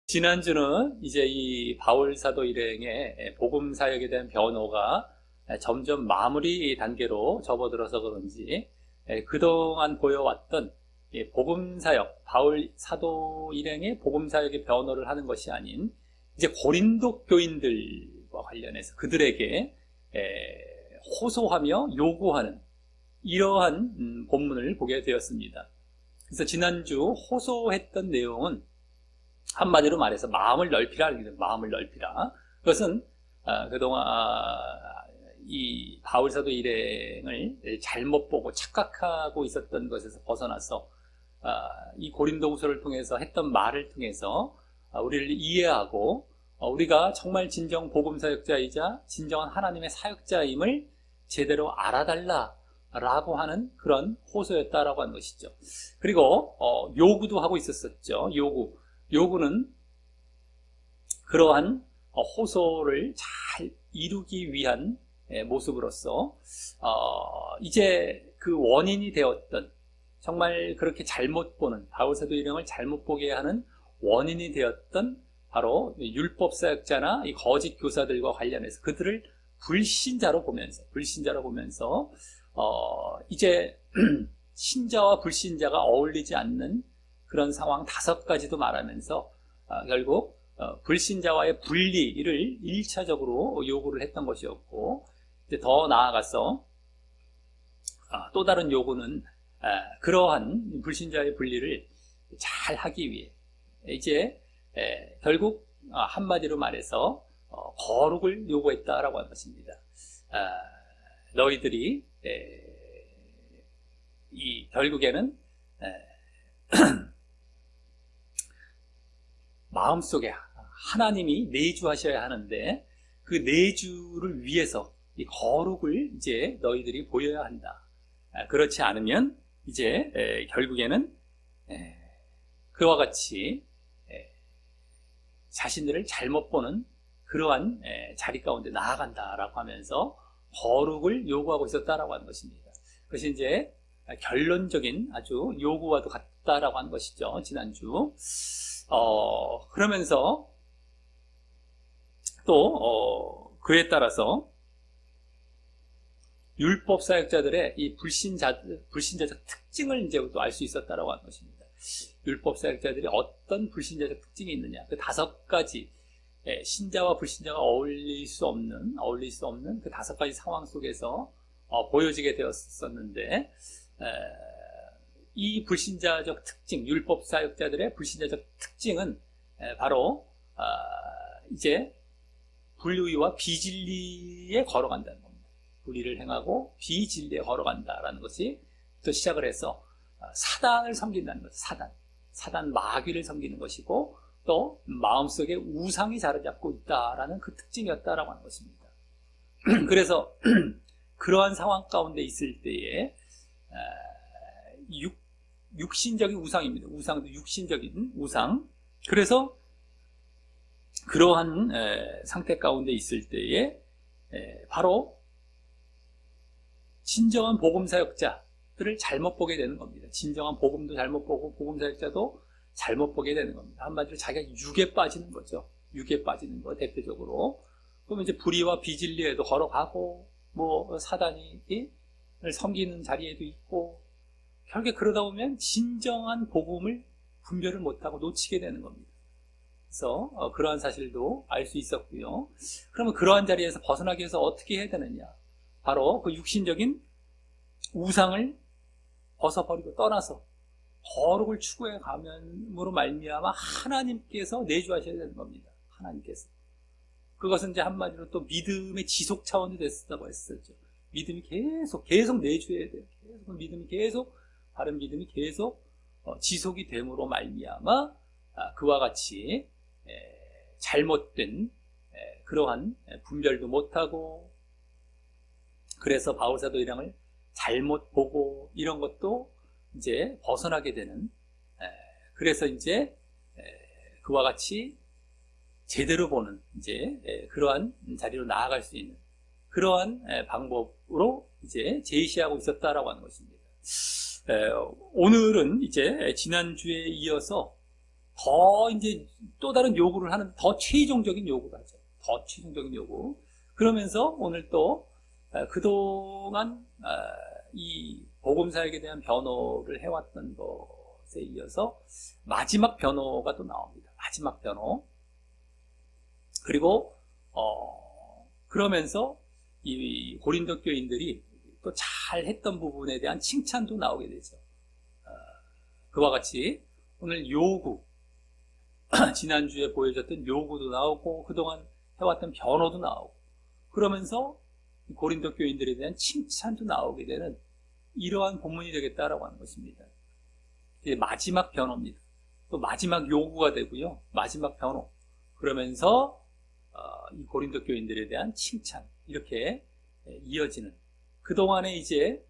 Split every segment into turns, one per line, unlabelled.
지난주는 이제 이 바울 사도 일행의 복음 사역에 대한 변호가 점점 마무리 단계로 접어들어서 그런지 그동안 보여왔던 복음 사역, 바울 사도 일행의 복음 사역의 변호를 하는 것이 아닌 이제 고린도 교인들과 관련해서 그들에게 호소하며 요구하는 이러한 본문을 보게 되었습니다. 그래서 지난주 호소했던 내용은 한마디로 말해서 마음을 넓히라. 마음을 넓히라. 그것은 그동안 이 바울 사도 일행을 잘못 보고 착각하고 있었던 것에서 벗어나서 이 고린도후서를 통해서 했던 말을 통해서 우리를 이해하고 우리가 정말 진정 복음 사역자이자 진정한 하나님의 사역자임을 제대로 알아달라라고 하는 그런 호소였다라고 하는 것이죠. 그리고 요구도 하고 있었었죠. 요구는 그러한 호소를 잘 이루기 위한 모습으로서 이제 그 원인이 되었던 정말 그렇게 잘못 보는 바울 사도 일행을 잘못 보게 하는 원인이 되었던 바로 율법 사역자나 이 거짓 교사들과 관련해서 그들을 불신자로 보면서 이제 신자와 불신자가 어울리지 않는 그런 상황 5가지도 말하면서 결국 불신자와의 분리를 1차적으로 요구를 했던 것이었고, 이제 더 나아가서 또 다른 요구는 그러한 불신자의 분리를 잘 하기 위해 이제 결국 한마디로 말해서 거룩을 요구했다라고 하는 것입니다. 너희들이 이 결국에는 마음속에 하나님이 내주하셔야 하는데 그 내주를 위해서 이 거룩을 이제 너희들이 보여야 한다. 그렇지 않으면 이제 결국에는 그와 같이 자신들을 잘못 보는 그러한 자리 가운데 나아간다라고 하면서 거룩을 요구하고 있었다라고 하는 것입니다. 그것이 이제 결론적인 아주 요구와도 같다라고 하는 것이죠. 지난주. 그러면서 또 그에 따라서 율법 사역자들의 이 불신자적 특징을 이제 또 알 수 있었다라고 하는 것입니다. 율법 사역자들이 어떤 불신자적 특징이 있느냐, 그 5가지 신자와 불신자가 어울릴 수 없는 그 5가지 상황 속에서 보여지게 되었었는데, 이 불신자적 특징, 율법 사역자들의 불신자적 특징은 바로 이제 불의와 비진리에 걸어간다는 겁니다. 불의를 행하고 비진리에 걸어간다라는 것이 또 시작을 해서 사단을 섬긴다는 거죠. 사단 마귀를 섬기는 것이고, 또 마음속에 우상이 자리 잡고 있다라는 그 특징이었다라고 하는 것입니다. 그래서 그러한 상황 가운데 있을 때에 육신적인 우상입니다. 우상도 육신적인 우상. 그래서 그러한 상태 가운데 있을 때에 바로 진정한 복음 사역자들을 잘못 보게 되는 겁니다. 진정한 복음도 잘못 보고 복음 사역자도 잘못 보게 되는 겁니다. 한마디로 자기가 육에 빠지는 거죠. 육에 빠지는 거 대표적으로. 그러면 이제 불의와 비진리에도 걸어가고 뭐 사단이 섬기는 자리에도 있고, 결국에 그러다 보면 진정한 복음을 분별을 못하고 놓치게 되는 겁니다. 그래서 그러한 사실도 알 수 있었고요. 그러면 그러한 자리에서 벗어나기 위해서 어떻게 해야 되느냐, 바로 그 육신적인 우상을 벗어버리고 떠나서 거룩을 추구해 가면으로 말미암아 하나님께서 내주하셔야 되는 겁니다. 하나님께서. 그것은 이제 한마디로 또 믿음의 지속 차원이 됐다고 했었죠. 믿음이 계속 내주해야 돼요. 바른 믿음이 계속 지속이 됨으로 말미암아 그와 같이 잘못된 그러한 분별도 못하고, 그래서 바울 사도 일행을 잘못 보고 이런 것도 이제 벗어나게 되는, 그래서 이제 그와 같이 제대로 보는 이제 그러한 자리로 나아갈 수 있는 그러한 방법으로 이제 제시하고 있었다라고 하는 것입니다. 오늘은 이제 지난주에 이어서 더 이제 또 다른 요구를 하는, 더 최종적인 요구를 하죠. 더 최종적인 요구. 그러면서 오늘 또 그동안 이 복음사역에 대한 변호를 해왔던 것에 이어서 마지막 변호가 또 나옵니다. 마지막 변호. 그리고 그러면서 이 고린도 교인들이 또 잘했던 부분에 대한 칭찬도 나오게 되죠. 그와 같이 오늘 요구, 지난주에 보여줬던 요구도 나오고 그동안 해왔던 변호도 나오고, 그러면서 고린도 교인들에 대한 칭찬도 나오게 되는 이러한 본문이 되겠다라고 하는 것입니다. 이제 마지막 변호입니다. 또 마지막 요구가 되고요. 마지막 변호. 그러면서 이 고린도 교인들에 대한 칭찬, 이렇게 이어지는, 그동안에 이제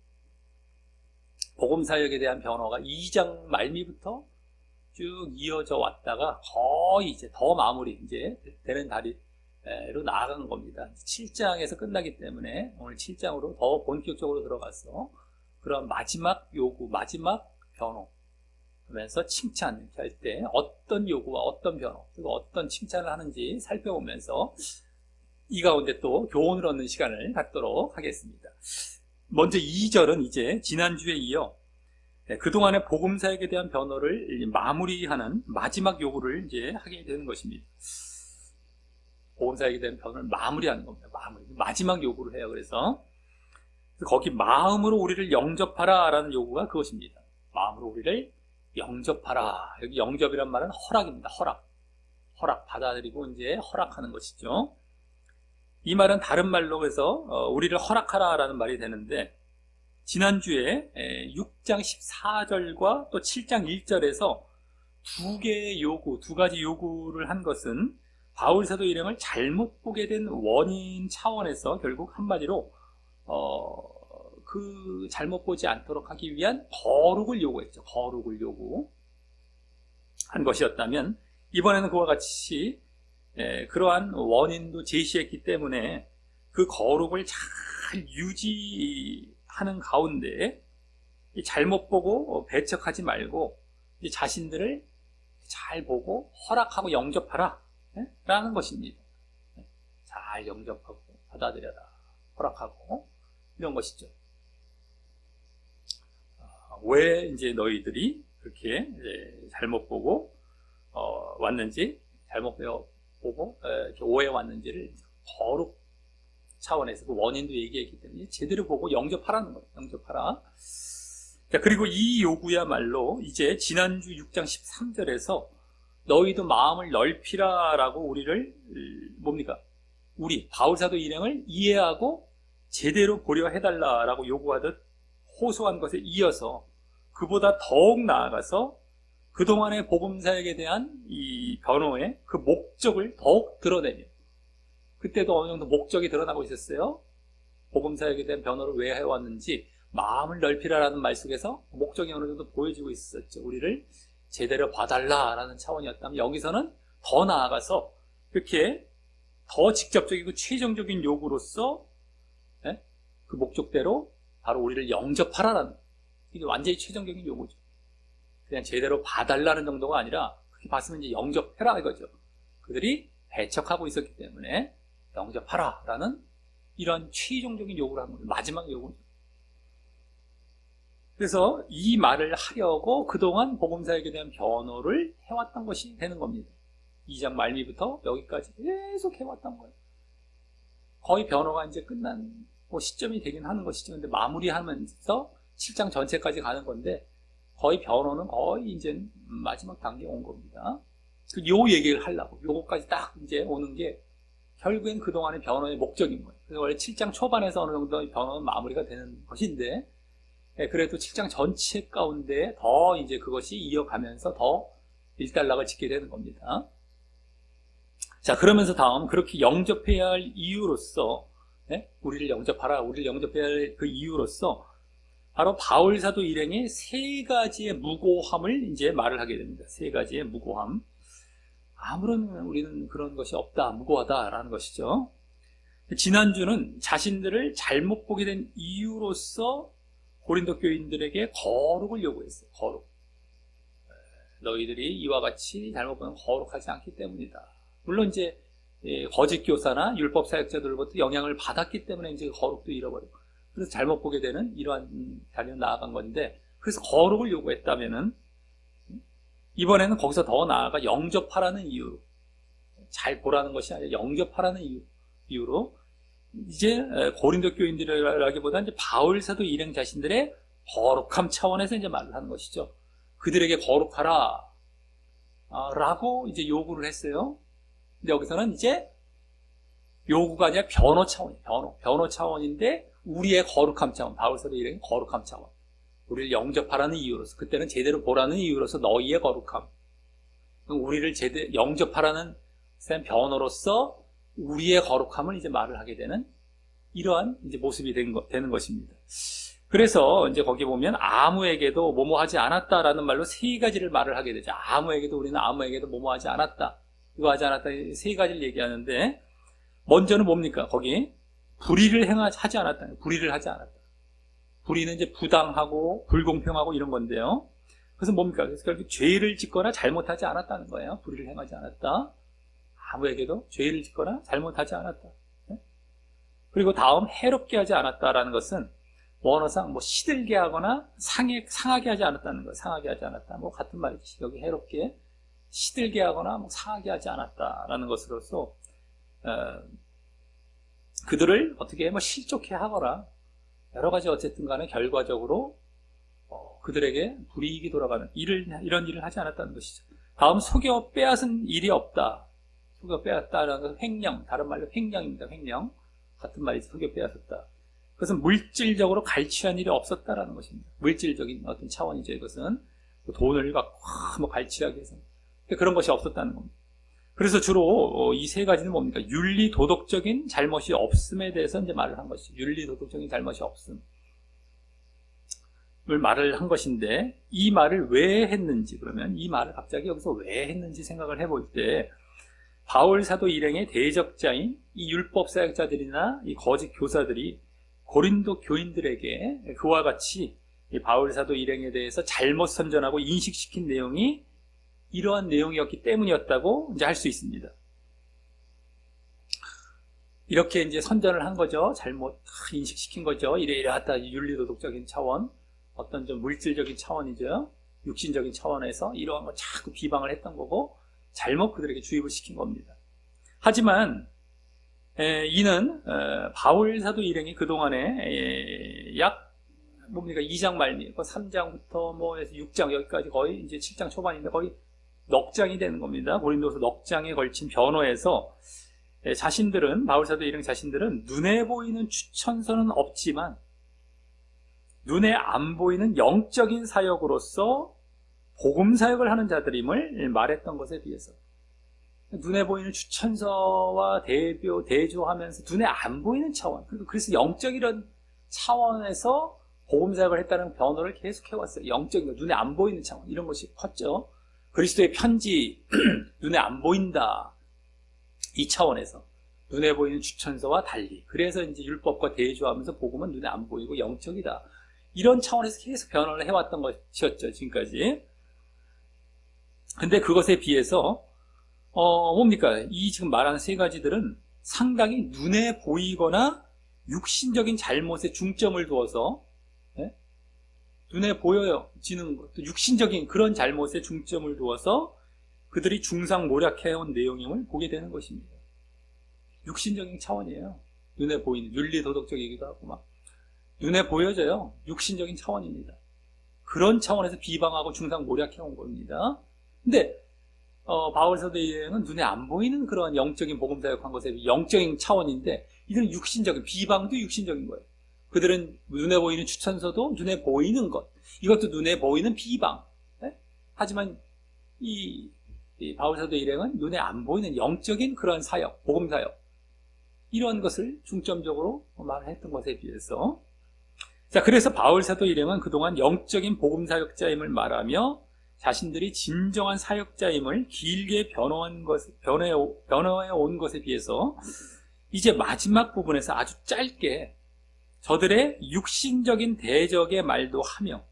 복음사역에 대한 변호가 2장 말미부터 쭉 이어져 왔다가 거의 이제 더 마무리 이제 되는 다리로 나아간 겁니다. 7장에서 끝나기 때문에 오늘 7장으로 더 본격적으로 들어가서 그런 마지막 요구, 마지막 변호, 그러면서 칭찬 이렇게 할 때 어떤 요구와 어떤 변호, 그리고 어떤 칭찬을 하는지 살펴보면서 이 가운데 또 교훈을 얻는 시간을 갖도록 하겠습니다. 먼저 2절은 이제 지난주에 이어 그동안의 복음사역에 대한 변호를 마무리하는 마지막 요구를 이제 하게 되는 것입니다. 복음사역에 대한 변호를 마무리하는 겁니다. 마지막 요구를 해요. 그래서 거기 마음으로 우리를 영접하라 라는 요구가 그것입니다. 마음으로 우리를 영접하라. 여기 영접이란 말은 허락입니다. 허락 받아들이고 이제 허락하는 것이죠. 이 말은 다른 말로 해서 우리를 허락하라 라는 말이 되는데, 지난주에 6장 14절과 또 7장 1절에서 두 개의 요구, 두 가지 요구를 한 것은 바울 사도 일행을 잘못 보게 된 원인 차원에서 결국 한마디로 그 잘못 보지 않도록 하기 위한 거룩을 요구했죠. 거룩을 요구한 것이었다면, 이번에는 그와 같이 그러한 원인도 제시했기 때문에 그 거룩을 잘 유지하는 가운데 잘못 보고 배척하지 말고 자신들을 잘 보고 허락하고 영접하라 라는 것입니다. 잘 영접하고 받아들여라, 허락하고, 이런 것이죠. 왜 이제 너희들이 그렇게 이제 잘못 보고 왔는지, 잘못 보고 이렇게 오해 왔는지를 거룩 차원에서 그 원인도 얘기했기 때문에 제대로 보고 영접하라는 거예요. 영접하라. 자, 그리고 이 요구야말로 이제 지난주 6장 13절에서 너희도 마음을 넓히라라고 우리를 뭡니까? 우리 바울사도 일행을 이해하고 제대로 보려 해달라라고 요구하듯 호소한 것에 이어서 그보다 더욱 나아가서 그동안의 복음사역에 대한 이 변호의 그 목적을 더욱 드러내며, 그때도 어느 정도 목적이 드러나고 있었어요. 복음사역에 대한 변호를 왜 해왔는지 마음을 넓히라라는 말 속에서 목적이 어느 정도 보여지고 있었죠. 우리를 제대로 봐달라라는 차원이었다면, 여기서는 더 나아가서 이렇게 더 직접적이고 최종적인 요구로서 그 목적대로 바로 우리를 영접하라라는, 이게 완전히 최종적인 요구죠. 그냥 제대로 봐달라는 정도가 아니라 그렇게 봤으면 이제 영접해라 이거죠. 그들이 배척하고 있었기 때문에 영접하라라는 이런 최종적인 요구를 하는 거죠. 마지막 요구죠. 그래서 이 말을 하려고 그동안 복음사역에 대한 변호를 해왔던 것이 되는 겁니다. 2장 말미부터 여기까지 계속 해왔던 거예요. 거의 변호가 이제 끝난 시점이 되긴 하는 것이죠. 근데 마무리하면서 7장 전체까지 가는 건데, 거의 변호는 거의 이제 마지막 단계에 온 겁니다. 요 얘기를 하려고, 요거까지 딱 이제 오는 게 결국엔 그동안의 변호의 목적인 거예요. 그래서 원래 7장 초반에서 어느 정도 변호는 마무리가 되는 것인데, 그래도 7장 전체 가운데 더 이제 그것이 이어가면서 더 일단락을 짓게 되는 겁니다. 자, 그러면서 다음, 그렇게 영접해야 할 이유로서, 우리를 영접하라, 우리를 영접해야 할 그 이유로서 바로 바울 사도 일행의 세 가지의 무고함을 이제 말을 하게 됩니다. 세 가지의 무고함. 아무런 우리는 그런 것이 없다, 무고하다라는 것이죠. 지난주는 자신들을 잘못 보게 된 이유로서 고린도 교인들에게 거룩을 요구했어요. 거룩. 너희들이 이와 같이 잘못 보면 거룩하지 않기 때문이다. 물론 이제 거짓 교사나 율법 사역자들로부터 영향을 받았기 때문에 이제 거룩도 잃어버리고, 그래서 잘못 보게 되는 이러한 자리로 나아간 건데, 그래서 거룩을 요구했다면은 이번에는 거기서 더 나아가 영접하라는 이유로, 잘 보라는 것이 아니라 영접하라는 이유로 이제 고린도 교인들이라기보다는 이제 바울 사도 일행 자신들의 거룩함 차원에서 이제 말을 하는 것이죠. 그들에게 거룩하라 라고 이제 요구를 했어요. 근데 여기서는 이제 요구가 아니라 변호 차원이에요. 변호 차원인데 우리의 거룩함 차원, 바울 사도 일행의 거룩함 차원, 우리를 영접하라는 이유로서, 그때는 제대로 보라는 이유로서 너희의 거룩함, 우리를 제대로 영접하라는 변호로서 우리의 거룩함을 이제 말을 하게 되는 이러한 이제 모습이 되는 것입니다. 그래서 이제 거기 보면 아무에게도 뭐뭐하지 않았다라는 말로 세 가지를 말을 하게 되죠. 우리는 아무에게도 뭐뭐하지 않았다, 이거 하지 않았다, 세 가지를 얘기하는데, 먼저는 뭡니까? 거기 불의를 하지 않았다. 불의를 하지 않았다. 불의는 이제 부당하고 불공평하고 이런 건데요. 그래서 뭡니까? 그래서 결국 죄를 짓거나 잘못하지 않았다는 거예요. 불의를 행하지 않았다. 아무에게도 죄를 짓거나 잘못하지 않았다. 그리고 다음 해롭게 하지 않았다라는 것은 원어상 뭐 시들게 하거나 상하게 하지 않았다는 거예요. 상하게 하지 않았다. 뭐 같은 말이지. 여기 해롭게 시들게 하거나 뭐 상하게 하지 않았다라는 것으로서 그들을 어떻게 뭐 실족해 하거나 여러 가지 어쨌든 간에 결과적으로 그들에게 불이익이 돌아가는 이런 일을 하지 않았다는 것이죠. 다음 속여 빼앗은 일이 없다. 속여 빼앗다라는 것은 횡령, 다른 말로 횡령입니다. 횡령. 같은 말이죠. 속여 빼앗았다. 그것은 물질적으로 갈취한 일이 없었다라는 것입니다. 물질적인 어떤 차원이죠. 이것은 돈을 갖고 뭐 갈취하기 위해서 그런 것이 없었다는 겁니다. 그래서 주로 이 세 가지는 뭡니까? 윤리 도덕적인 잘못이 없음에 대해서 이제 말을 한 것이죠. 윤리 도덕적인 잘못이 없음을 말을 한 것인데, 이 말을 왜 했는지, 그러면 이 말을 갑자기 여기서 왜 했는지 생각을 해볼 때, 바울 사도 일행의 대적자인 이 율법 사역자들이나 이 거짓 교사들이 고린도 교인들에게 그와 같이 이 바울 사도 일행에 대해서 잘못 선전하고 인식시킨 내용이 이러한 내용이었기 때문이었다고 이제 할 수 있습니다. 이렇게 이제 선전을 한 거죠. 잘못 인식시킨 거죠. 이래하다 윤리도덕적인 차원, 어떤 좀 물질적인 차원이죠. 육신적인 차원에서 이러한 거 자꾸 비방을 했던 거고, 잘못 그들에게 주입을 시킨 겁니다. 하지만 이는 바울 사도 일행이 그동안에 약 뭡니까 2장 말미, 3장부터 뭐 해서 6장 여기까지 거의 이제 7장 초반인데 거의 넉 장이 되는 겁니다. 고린도서 넉 장에 걸친 변호에서 자신들은, 바울 사도 일행 자신들은 눈에 보이는 추천서는 없지만 눈에 안 보이는 영적인 사역으로서 복음 사역을 하는 자들임을 말했던 것에 비해서, 눈에 보이는 추천서와 대조하면서 눈에 안 보이는 차원, 그래서 영적인 차원에서 복음 사역을 했다는 변호를 계속 해왔어요. 영적인, 눈에 안 보이는 차원, 이런 것이 컸죠. 그리스도의 편지, 눈에 안 보인다, 이 차원에서 눈에 보이는 추천서와 달리, 그래서 이제 율법과 대조하면서 복음은 눈에 안 보이고 영적이다, 이런 차원에서 계속 변호를 해왔던 것이었죠, 지금까지. 근데 그것에 비해서 뭡니까? 이 지금 말하는 세 가지들은 상당히 눈에 보이거나 육신적인 잘못에 중점을 두어서, 눈에 보여지는 것, 또 육신적인 그런 잘못에 중점을 두어서 그들이 중상모략해온 내용임을 보게 되는 것입니다. 육신적인 차원이에요. 눈에 보이는, 윤리도덕적이기도 하고 막 눈에 보여져요. 육신적인 차원입니다. 그런 차원에서 비방하고 중상모략해온 겁니다. 근데 바울 사도 일행은 눈에 안 보이는 그런 영적인 복음 사역한 것에 영적인 차원인데, 이들은 육신적인, 비방도 육신적인 거예요. 그들은 눈에 보이는 추천서도 눈에 보이는 것, 이것도 눈에 보이는 비방. 하지만 이 바울 사도 일행은 눈에 안 보이는 영적인 그런 사역, 복음 사역, 이런 것을 중점적으로 말했던 것에 비해서, 자, 그래서 바울 사도 일행은 그동안 영적인 복음 사역자임을 말하며 자신들이 진정한 사역자임을 길게 변호해 온 것에 비해서 이제 마지막 부분에서 아주 짧게 저들의 육신적인 대적의 말도 하며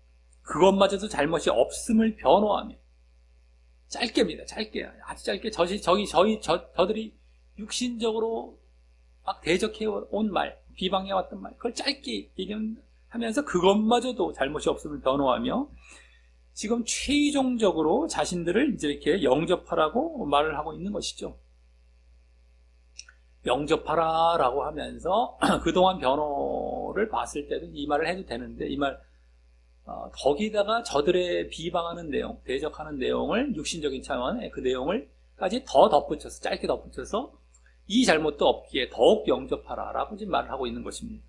그것마저도 잘못이 없음을 변호하며 짧게입니다. 짧게. 아주 짧게. 저들이 육신적으로 막 대적해온 말, 비방해왔던 말, 그걸 짧게 얘기하면서 그것마저도 잘못이 없음을 변호하며 지금 최종적으로 자신들을 이제 이렇게 영접하라고 말을 하고 있는 것이죠. 영접하라라고 하면서 그동안 변호를 봤을 때도 이 말을 해도 되는데 거기다가 저들의 비방하는 내용, 대적하는 내용을 육신적인 차원의 그 내용을까지 더 덧붙여서 짧게 덧붙여서 이 잘못도 없기에 더욱 영접하라라고 지금 말을 하고 있는 것입니다.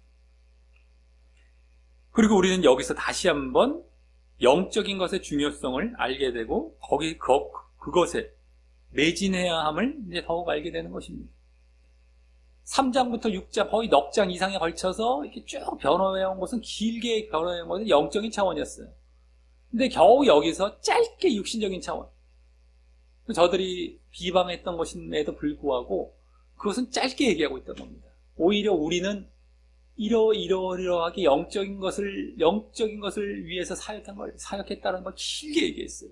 그리고 우리는 여기서 다시 한번 영적인 것의 중요성을 알게 되고 그것에 매진해야 함을 이제 더욱 알게 되는 것입니다. 3장부터 6장 거의 넉 장 이상에 걸쳐서 이렇게 쭉 변호해온 것은 길게 변호해온 것은 영적인 차원이었어요. 근데 겨우 여기서 짧게 육신적인 차원, 저들이 비방했던 것임에도 불구하고 그것은 짧게 얘기하고 있던 겁니다. 오히려 우리는 이러하게 영적인 것을 위해서 사역했다는 걸 길게 얘기했어요.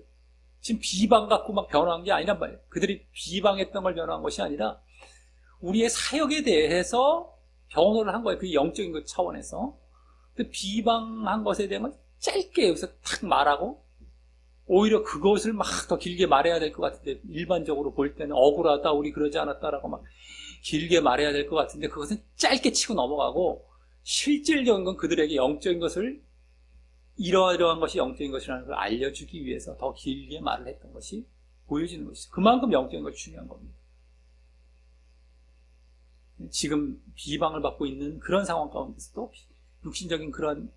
지금 비방 갖고 막 변호한 게 아니란 말이에요. 그들이 비방했던 걸 변호한 것이 아니라 우리의 사역에 대해서 변호를 한 거예요. 그 영적인 것 차원에서. 근데 비방한 것에 대한 건 짧게 여기서 탁 말하고 오히려 그것을 막 더 길게 말해야 될 것 같은데 일반적으로 볼 때는 억울하다, 우리 그러지 않았다라고 막 길게 말해야 될 것 같은데 그것은 짧게 치고 넘어가고 실질적인 건 그들에게 영적인 것을 이러한 것이 영적인 것이라는 걸 알려주기 위해서 더 길게 말을 했던 것이 보여지는 것이죠. 그만큼 영적인 것이 중요한 겁니다. 지금 비방을 받고 있는 그런 상황 가운데서도 육신적인 그런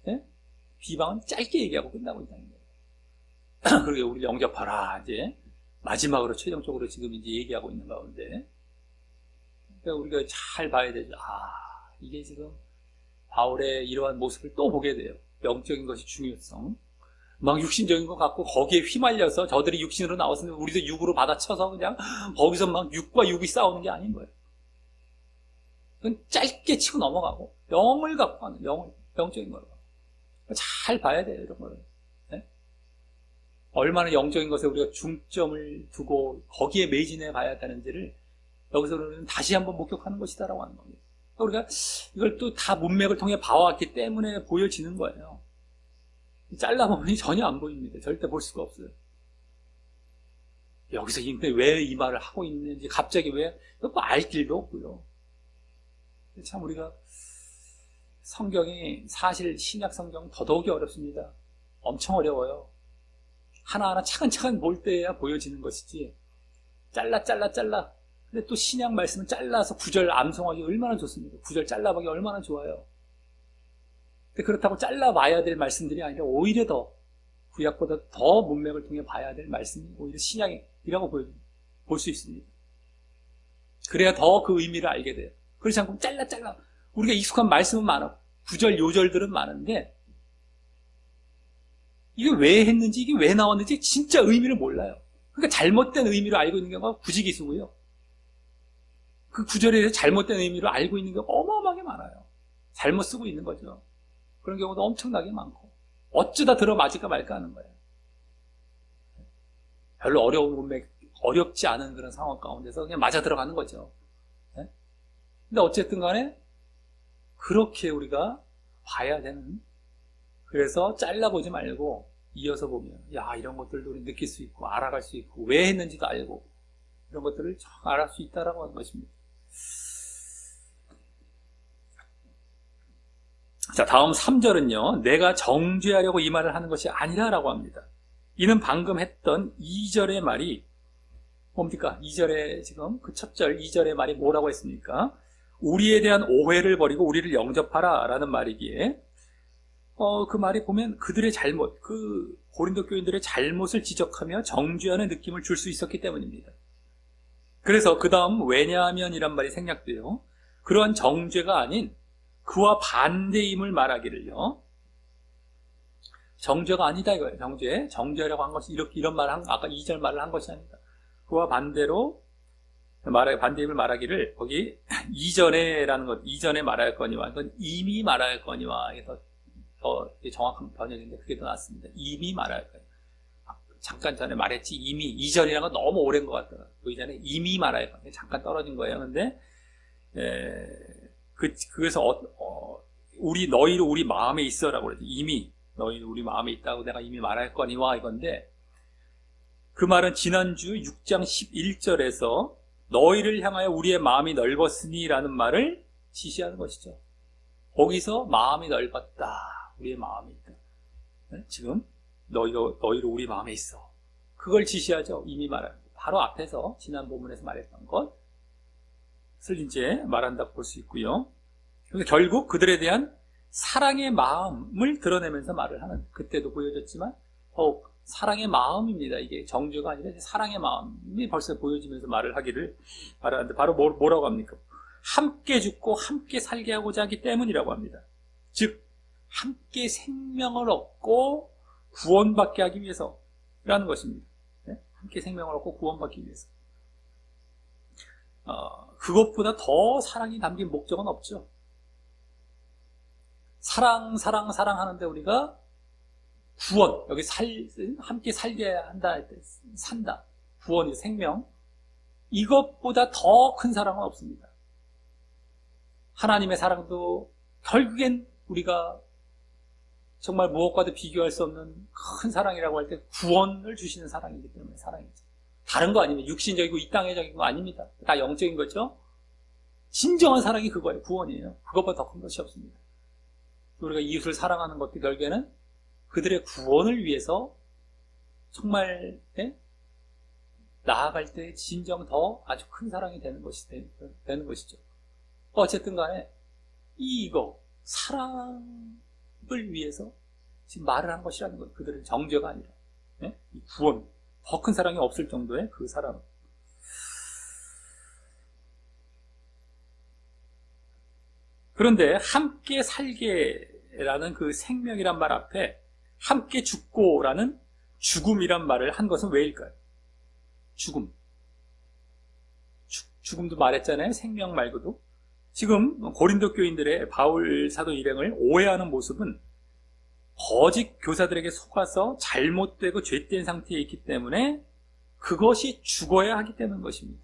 비방은 짧게 얘기하고 끝나고 있다는 거예요. 그리고 우리 영접하라 이제 마지막으로 최종적으로 지금 이제 얘기하고 있는 가운데 그러니까 우리가 잘 봐야 되죠. 이게 지금 바울의 이러한 모습을 또 보게 돼요. 영적인 것이 중요성. 막 육신적인 것 같고 거기에 휘말려서 저들이 육신으로 나왔으면 우리도 육으로 받아쳐서 그냥 거기서 막 육과 육이 싸우는 게 아닌 거예요. 그건 짧게 치고 넘어가고 영을 갖고 하는 영적인 걸 잘 봐야 돼요. 이런 거를. 네? 얼마나 영적인 것에 우리가 중점을 두고 거기에 매진해 봐야 되는지를 여기서는 다시 한번 목격하는 것이다라고 하는 겁니다. 우리가 이걸 또 다 문맥을 통해 봐왔기 때문에 보여지는 거예요. 잘라보면 전혀 안 보입니다. 절대 볼 수가 없어요. 여기서 왜 이 말을 하고 있는지 갑자기 왜 알 길도 없고요. 참 우리가 성경이 사실 신약 성경은 더더욱이 어렵습니다. 엄청 어려워요. 하나하나 차근차근 볼 때야 보여지는 것이지 잘라 근데 또 신약 말씀을 잘라서 구절 암송하기 얼마나 좋습니까? 구절 잘라보기 얼마나 좋아요. 근데 그렇다고 잘라봐야 될 말씀들이 아니라 오히려 더 구약보다 더 문맥을 통해 봐야 될 말씀이 오히려 신약이라고 볼 수 있습니다. 그래야 더 그 의미를 알게 돼요. 그렇지 않고 잘라 우리가 익숙한 말씀은 많아. 구절 요절들은 많은데 이게 왜 했는지 이게 왜 나왔는지 진짜 의미를 몰라요. 그러니까 잘못된 의미로 알고 있는 경우가 구직이수고요. 그 구절에 대해서 잘못된 의미로 알고 있는 경우가 어마어마하게 많아요. 잘못 쓰고 있는 거죠. 그런 경우도 엄청나게 많고 어쩌다 들어맞을까 말까 하는 거예요. 별로 어렵지 않은 그런 상황 가운데서 그냥 맞아 들어가는 거죠. 근데 어쨌든 간에 그렇게 우리가 봐야 되는, 그래서 잘라보지 말고 이어서 보면 이런 것들도 우리 느낄 수 있고 알아갈 수 있고 왜 했는지도 알고 이런 것들을 잘 알할 수 있다라고 하는 것입니다. 자, 다음 3절은요. 내가 정죄하려고 이 말을 하는 것이 아니라라고 합니다. 이는 방금 했던 2절의 말이 뭡니까? 2절에 지금 그 첫 절 2절의 말이 뭐라고 했습니까? 우리에 대한 오해를 버리고 우리를 영접하라 라는 말이기에 그 말이 보면 그들의 잘못, 그 고린도 교인들의 잘못을 지적하며 정죄하는 느낌을 줄 수 있었기 때문입니다. 그래서 그 다음 왜냐하면 이란 말이 생략돼요. 그러한 정죄가 아닌 그와 반대임을 말하기를요. 정죄가 아니다 이거예요. 정죄하려고 한 것이 이런 말을 아까 2절 말을 한 것이 아니다. 그와 반대로 반대임을 말하기를 거기 이전에라는 것, 이전에 말할 거니와 그건 이미 말할 거니와 더 정확한 번역인데 그게 더 낫습니다. 이미 말할 거니. 잠깐 전에 말했지. 이미 이전이라는 건 너무 오랜 것 같더라. 그 이전에 이미 말아야 잠깐 떨어진 거예요. 근데 그래서 너희를 우리 마음에 있어라고 그러지. 이미 너희는 우리 마음에 있다고 내가 이미 말할거니와 이건데, 그 말은 지난주 6장 11절에서 너희를 향하여 우리의 마음이 넓었으니 라는 말을 지시하는 것이죠. 거기서 마음이 넓었다, 우리의 마음이 있다. 지금 너희로 우리 마음에 있어, 그걸 지시하죠. 이미 말하는 거. 바로 앞에서 지난 본문에서 말했던 것을 이제 말한다고 볼 수 있고요. 그래서 결국 그들에 대한 사랑의 마음을 드러내면서 말을 하는, 그때도 보여줬지만 더욱 사랑의 마음입니다. 이게 정죄가 아니라 사랑의 마음이 벌써 보여지면서 말을 하기를 바라는데, 바로 뭐라고 합니까? 함께 죽고 함께 살게 하고자 하기 때문이라고 합니다. 즉 함께 생명을 얻고 구원받게 하기 위해서라는 것입니다. 네? 함께 생명을 얻고 구원받기 위해서. 그것보다 더 사랑이 담긴 목적은 없죠. 사랑하는데 우리가 구원, 여기 함께 살게 한다 할 때, 산다, 구원이 생명, 이것보다 더 큰 사랑은 없습니다. 하나님의 사랑도 결국엔 우리가 정말 무엇과도 비교할 수 없는 큰 사랑이라고 할 때 구원을 주시는 사랑이기 때문에 사랑이죠. 다른 거 아닙니다. 육신적이고 이 땅의적인 거 아닙니다. 다 영적인 거죠. 진정한 사랑이 그거예요. 구원이에요. 그것보다 더 큰 것이 없습니다. 우리가 이웃을 사랑하는 것도 결국에는 그들의 구원을 위해서 정말 나아갈 때 진정 더 아주 큰 사랑이 되는 것이죠. 어쨌든 간에 이거 사랑을 위해서 지금 말을 한 것이라는 거예요. 그들의 정죄가 아니라 이 구원, 더 큰 사랑이 없을 정도의 그 사랑. 그런데 함께 살게라는 그 생명이란 말 앞에 함께 죽고라는 죽음이란 말을 한 것은 왜일까요? 죽음도 말했잖아요. 생명 말고도. 지금 고린도 교인들의 바울 사도 일행을 오해하는 모습은 거짓 교사들에게 속아서 잘못되고 죄된 상태에 있기 때문에 그것이 죽어야 하기 때문인 것입니다.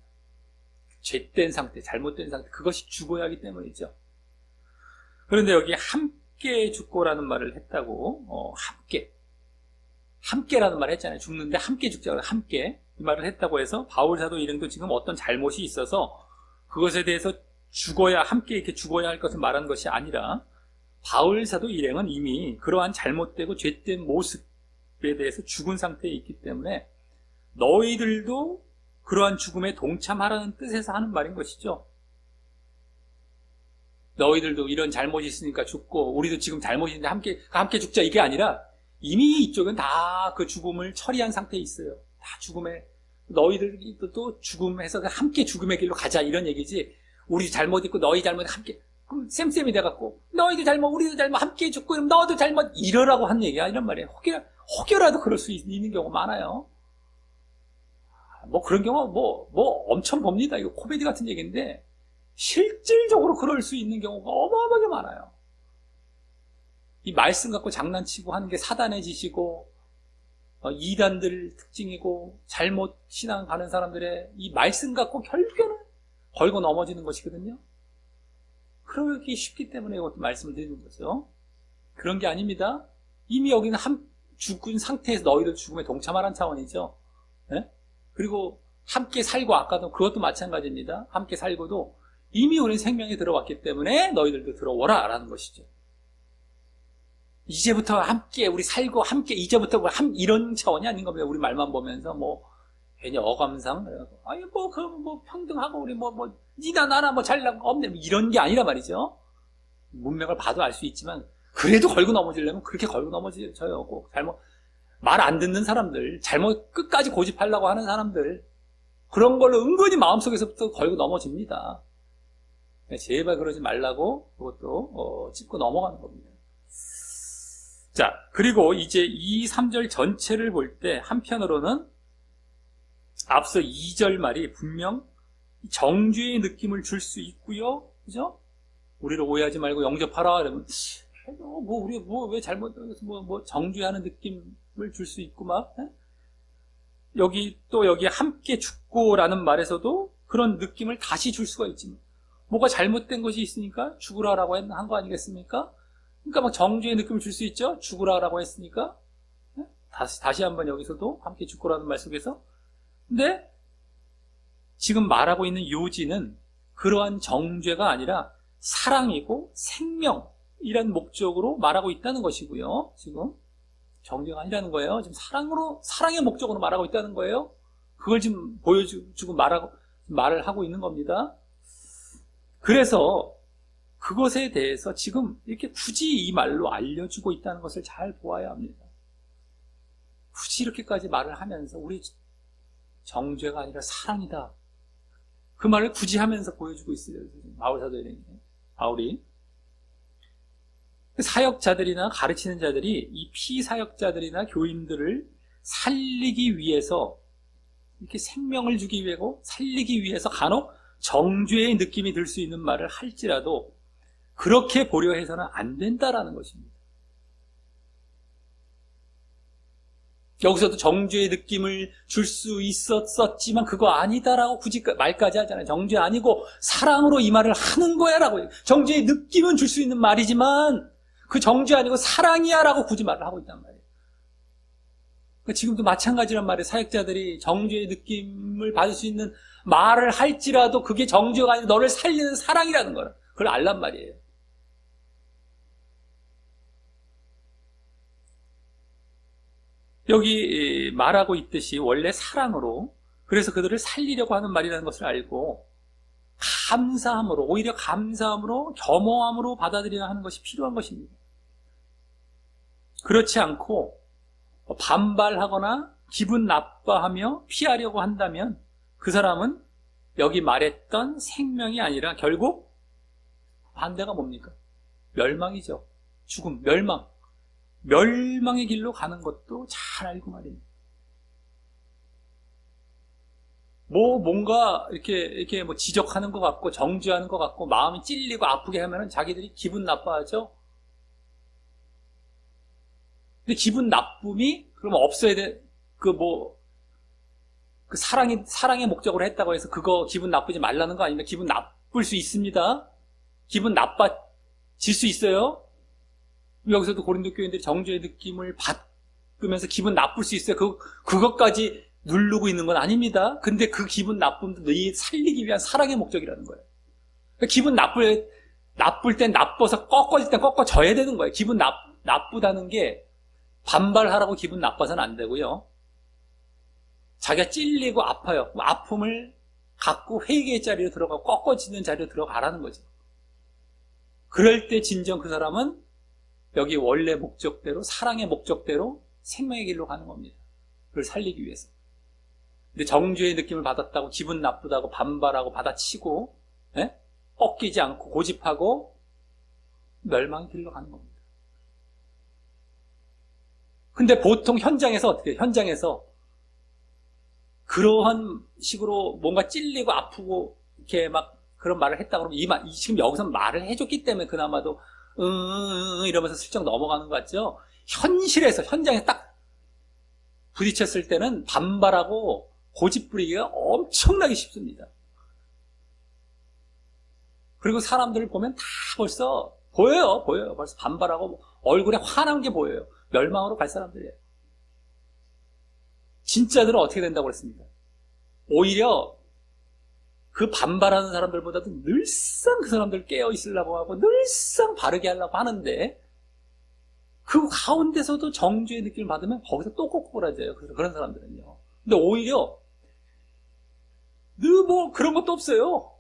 죄된 상태, 잘못된 상태, 그것이 죽어야 하기 때문이죠. 그런데 여기 함께 죽고라는 말을 했다고, 함께라는 말을 했잖아요. 죽는데 함께 죽자고, 함께 이 말을 했다고 해서 바울 사도 일행도 지금 어떤 잘못이 있어서 그것에 대해서 함께 이렇게 죽어야 할 것을 말한 것이 아니라, 바울 사도 일행은 이미 그러한 잘못되고 죄된 모습에 대해서 죽은 상태에 있기 때문에 너희들도 그러한 죽음에 동참하라는 뜻에서 하는 말인 것이죠. 너희들도 이런 잘못이 있으니까 죽고 우리도 지금 잘못이 있는데 함께 죽자, 이게 아니라 이미 이쪽은 다 그 죽음을 처리한 상태에 있어요. 다 죽음에, 너희들도 죽음해서 함께 죽음의 길로 가자, 이런 얘기지. 우리 잘못 있고 너희 잘못 함께, 그럼 쌤쌤이 돼갖고 너희도 잘못 우리도 잘못 함께 죽고 그럼 너도 잘못 이러라고 한 얘기야, 이런 말이에요. 혹여라도 그럴 수 있는 경우가 많아요. 뭐 그런 경우 뭐 엄청 봅니다. 이거 코미디 같은 얘기인데 실질적으로 그럴 수 있는 경우가 어마어마하게 많아요. 이 말씀 갖고 장난치고 하는 게 사단의 짓이고 이단들 특징이고 잘못 신앙 가는 사람들의 이 말씀 갖고 결국에는 걸고 넘어지는 것이거든요. 그러기 쉽기 때문에 이것도 말씀을 드리는 거죠. 그런 게 아닙니다. 이미 여기는 죽은 상태에서 너희들 죽음에 동참하라는 차원이죠. 네? 그리고 함께 살고, 아까도 그것도 마찬가지입니다. 함께 살고도 이미 우리는 생명에 들어왔기 때문에 너희들도 들어오라 라는 것이죠. 이제부터 함께 우리 살고 함께 이제부터 이런 차원이 아닌 겁니다. 우리 말만 보면서 괜히 어감상 평등하고 우리 니나 나나 잘난 거 없네, 이런 게 아니라 말이죠. 문맥을 봐도 알 수 있지만 그래도 걸고 넘어지려면 그렇게 걸고 넘어져요. 꼭 잘못 말 안 듣는 사람들, 잘못 끝까지 고집하려고 하는 사람들, 그런 걸로 은근히 마음속에서부터 걸고 넘어집니다. 제발 그러지 말라고 그것도 짚고 넘어가는 겁니다. 자, 그리고 이제 이 3절 전체를 볼 때 한편으로는 앞서 2절 말이 분명 정죄의 느낌을 줄 수 있고요. 그죠? 우리를 오해하지 말고 영접하라 그러면 우리 왜 잘못 정죄하는 느낌을 줄 수 있고 여기 또 여기 함께 죽고라는 말에서도 그런 느낌을 다시 줄 수가 있지만, 뭐가 잘못된 것이 있으니까 죽으라라고 한 거 아니겠습니까? 그러니까 막 정죄의 느낌을 줄 수 있죠. 죽으라라고 했으니까. 다시 한번 여기서도 함께 죽고라는 말 속에서. 근데 지금 말하고 있는 요지는 그러한 정죄가 아니라 사랑이고 생명이란 목적으로 말하고 있다는 것이고요. 지금 정죄가 아니라는 거예요. 지금 사랑의 목적으로 말하고 있다는 거예요. 그걸 지금 보여주고 말을 하고 있는 겁니다. 그래서 그것에 대해서 지금 이렇게 굳이 이 말로 알려주고 있다는 것을 잘 보아야 합니다. 굳이 이렇게까지 말을 하면서 우리 정죄가 아니라 사랑이다. 그 말을 굳이 하면서 보여주고 있어요. 바울이. 사역자들이나 가르치는 자들이 이 피사역자들이나 교인들을 살리기 위해서, 이렇게 생명을 주기 위하고 살리기 위해서 간혹 정죄의 느낌이 들 수 있는 말을 할지라도 그렇게 보려 해서는 안 된다라는 것입니다. 여기서도 정죄의 느낌을 줄 수 있었지만 그거 아니다라고 굳이 말까지 하잖아요. 정죄 아니고 사랑으로 이 말을 하는 거야 라고. 정죄의 느낌은 줄 수 있는 말이지만 그 정죄 아니고 사랑이야 라고 굳이 말을 하고 있단 말이에요. 지금도 마찬가지란 말이에요. 사역자들이 정죄의 느낌을 받을 수 있는 말을 할지라도 그게 정죄가 아니라 너를 살리는 사랑이라는 거라. 그걸 알란 말이에요. 여기 말하고 있듯이 원래 사랑으로, 그래서 그들을 살리려고 하는 말이라는 것을 알고 감사함으로, 오히려 감사함으로, 겸허함으로 받아들여야 하는 것이 필요한 것입니다. 그렇지 않고 반발하거나 기분 나빠하며 피하려고 한다면 그 사람은 여기 말했던 생명이 아니라 결국 반대가 뭡니까? 멸망이죠. 죽음, 멸망. 멸망의 길로 가는 것도 잘 알고 말입니다. 뭔가 이렇게 뭐 지적하는 것 같고 정죄하는 것 같고 마음이 찔리고 아프게 하면은 자기들이 기분 나빠하죠. 근데 기분 나쁨이 그러면 없어야 돼. 사랑의 목적으로 했다고 해서 그거 기분 나쁘지 말라는 거 아닙니다. 기분 나쁠 수 있습니다. 기분 나빠질 수 있어요. 여기서도 고린도 교인들이 정죄의 느낌을 받으면서 기분 나쁠 수 있어요. 그것까지 누르고 있는 건 아닙니다. 근데 그 기분 나쁨도 너희 살리기 위한 사랑의 목적이라는 거예요. 그러니까 기분 나쁠 땐 나빠서 꺾어질 땐 꺾어져야 되는 거예요. 기분 나쁘다는 게 반발하라고 기분 나빠서는 안 되고요. 자기가 찔리고 아파요. 아픔을 갖고 회개의 자리로 들어가고 꺾어지는 자리로 들어가라는 거죠. 그럴 때 진정 그 사람은 여기 원래 목적대로, 사랑의 목적대로 생명의 길로 가는 겁니다. 그걸 살리기 위해서. 근데 정죄의 느낌을 받았다고 기분 나쁘다고 반발하고 받아치고 꺾이지 않고 고집하고 멸망의 길로 가는 겁니다. 근데 보통 현장에서 어떻게 해요? 현장에서 그러한 식으로 뭔가 찔리고 아프고 이렇게 막 그런 말을 했다 그러면 지금 여기서 말을 해줬기 때문에 그나마도 이러면서 슬쩍 넘어가는 것 같죠? 현장에 딱 부딪혔을 때는 반발하고 고집 부리기가 엄청나게 쉽습니다. 그리고 사람들을 보면 다 벌써 보여요. 벌써 반발하고 얼굴에 화난 게 보여요. 멸망으로 갈 사람들이에요. 진짜들은 어떻게 된다고 그랬습니까? 오히려 그 반발하는 사람들보다도 늘상 그 사람들 깨어있으려고 하고 늘상 바르게 하려고 하는데 그 가운데서도 정죄의 느낌을 받으면 거기서 또 꼬꾸라져요. 그런 사람들은요. 근데 오히려 뭐 그런 것도 없어요.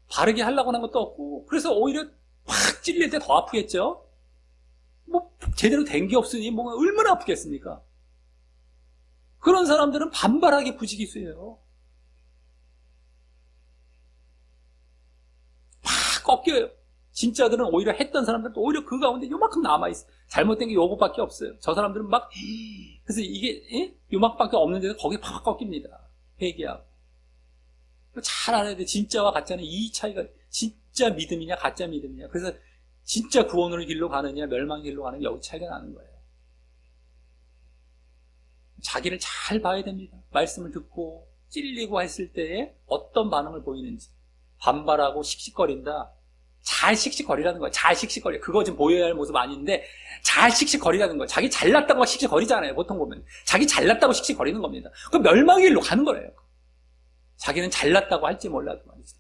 바르게 하려고 하는 것도 없고 그래서 오히려 확 찔릴 때 더 아프겠죠. 뭐 제대로 된 게 없으니 뭐 얼마나 아프겠습니까? 그런 사람들은 반발하기 부지기수예요. 꺾여요. 진짜들은 오히려 했던 사람들도 오히려 그 가운데 요만큼 남아있어요. 잘못된 게 요것밖에 없어요. 저 사람들은 그래서 이게 요만큼밖에 없는데도 거기에 팍 꺾입니다. 회개하고. 잘 알아야 돼. 진짜와 가짜는 이 차이가, 진짜 믿음이냐 가짜 믿음이냐. 그래서 진짜 구원의 길로 가느냐 멸망의 길로 가느냐 여기 차이가 나는 거예요. 자기를 잘 봐야 됩니다. 말씀을 듣고 찔리고 했을 때에 어떤 반응을 보이는지. 반발하고 씩씩거린다. 잘 씩씩거리라는 거예요. 잘 씩씩거려. 그거 좀 보여야 할 모습 아닌데 잘 씩씩거리라는 거예요. 자기 잘났다고 막 씩씩거리잖아요. 보통 보면. 자기 잘났다고 씩씩거리는 겁니다. 그럼 멸망의 길로 가는 거예요. 자기는 잘났다고 할지 몰라도 말이죠.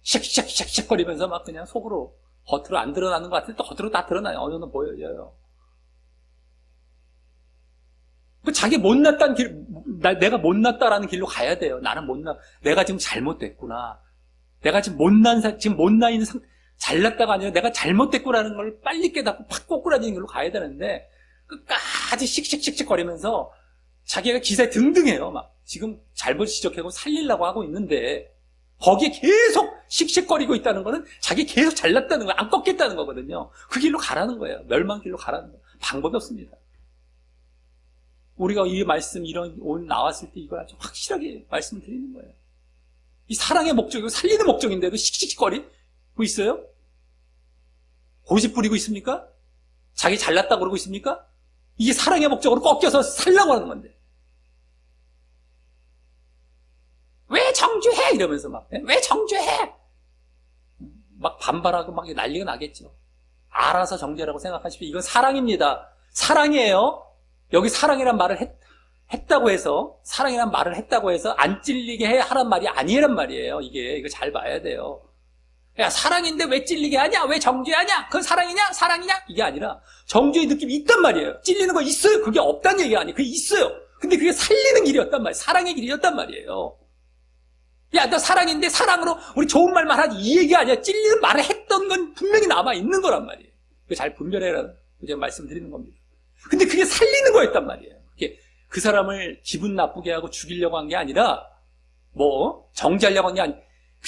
씩씩씩씩거리면서 막 그냥 속으로 겉으로 안 드러나는 것 같은데 또 겉으로 다 드러나요. 어느 정도 보여져요. 자기 못났다는 길, 내가 못났다라는 길로 가야 돼요. 나는 내가 지금 잘못됐구나. 내가 지금 지금 못나 있는 잘났다가 아니라 내가 잘못됐구나라는 걸 빨리 깨닫고 팍 꼬꾸라지는 길로 가야 되는데, 끝까지 씩씩씩씩 거리면서 자기가 기사에 등등해요. 막. 지금 잘못 지적하고 살리려고 하고 있는데, 거기에 계속 씩씩거리고 있다는 거는 자기 계속 잘났다는 거예요. 안 꺾겠다는 거거든요. 그 길로 가라는 거예요. 멸망 길로 가라는 거예요. 방법이 없습니다. 우리가 이 말씀 오늘 나왔을 때 이걸 아주 확실하게 말씀드리는 거예요. 이 사랑의 목적이고 살리는 목적인데도 씩씩거리고 있어요? 고집 부리고 있습니까? 자기 잘났다고 그러고 있습니까? 이게 사랑의 목적으로 꺾여서 살려고 하는 건데. 왜 정죄해? 이러면서 왜 정죄해? 막 반발하고 막 난리가 나겠죠. 알아서 정죄라고 생각하십시오. 이건 사랑입니다. 사랑이에요. 여기 사랑이란 말을 했다고 해서, 사랑이란 말을 했다고 해서 안 찔리게 하란 말이 아니란 말이에요. 이거 잘 봐야 돼요. 야, 사랑인데 왜 찔리게 하냐? 왜 정죄하냐? 그건 사랑이냐? 사랑이냐? 이게 아니라 정죄의 느낌이 있단 말이에요. 찔리는 거 있어요. 그게 없다는 얘기가 아니에요. 그게 있어요. 근데 그게 살리는 길이었단 말이에요. 사랑의 길이었단 말이에요. 야, 너 사랑인데 사랑으로 우리 좋은 말만 하지, 이 얘기가 아니야. 찔리는 말을 했던 건 분명히 남아있는 거란 말이에요. 그거 잘 분별해라. 제가 말씀드리는 겁니다. 근데 그게 살리는 거였단 말이에요. 그게 그 사람을 기분 나쁘게 하고 죽이려고 한 게 아니라, 정죄하려고 한 게 아니라,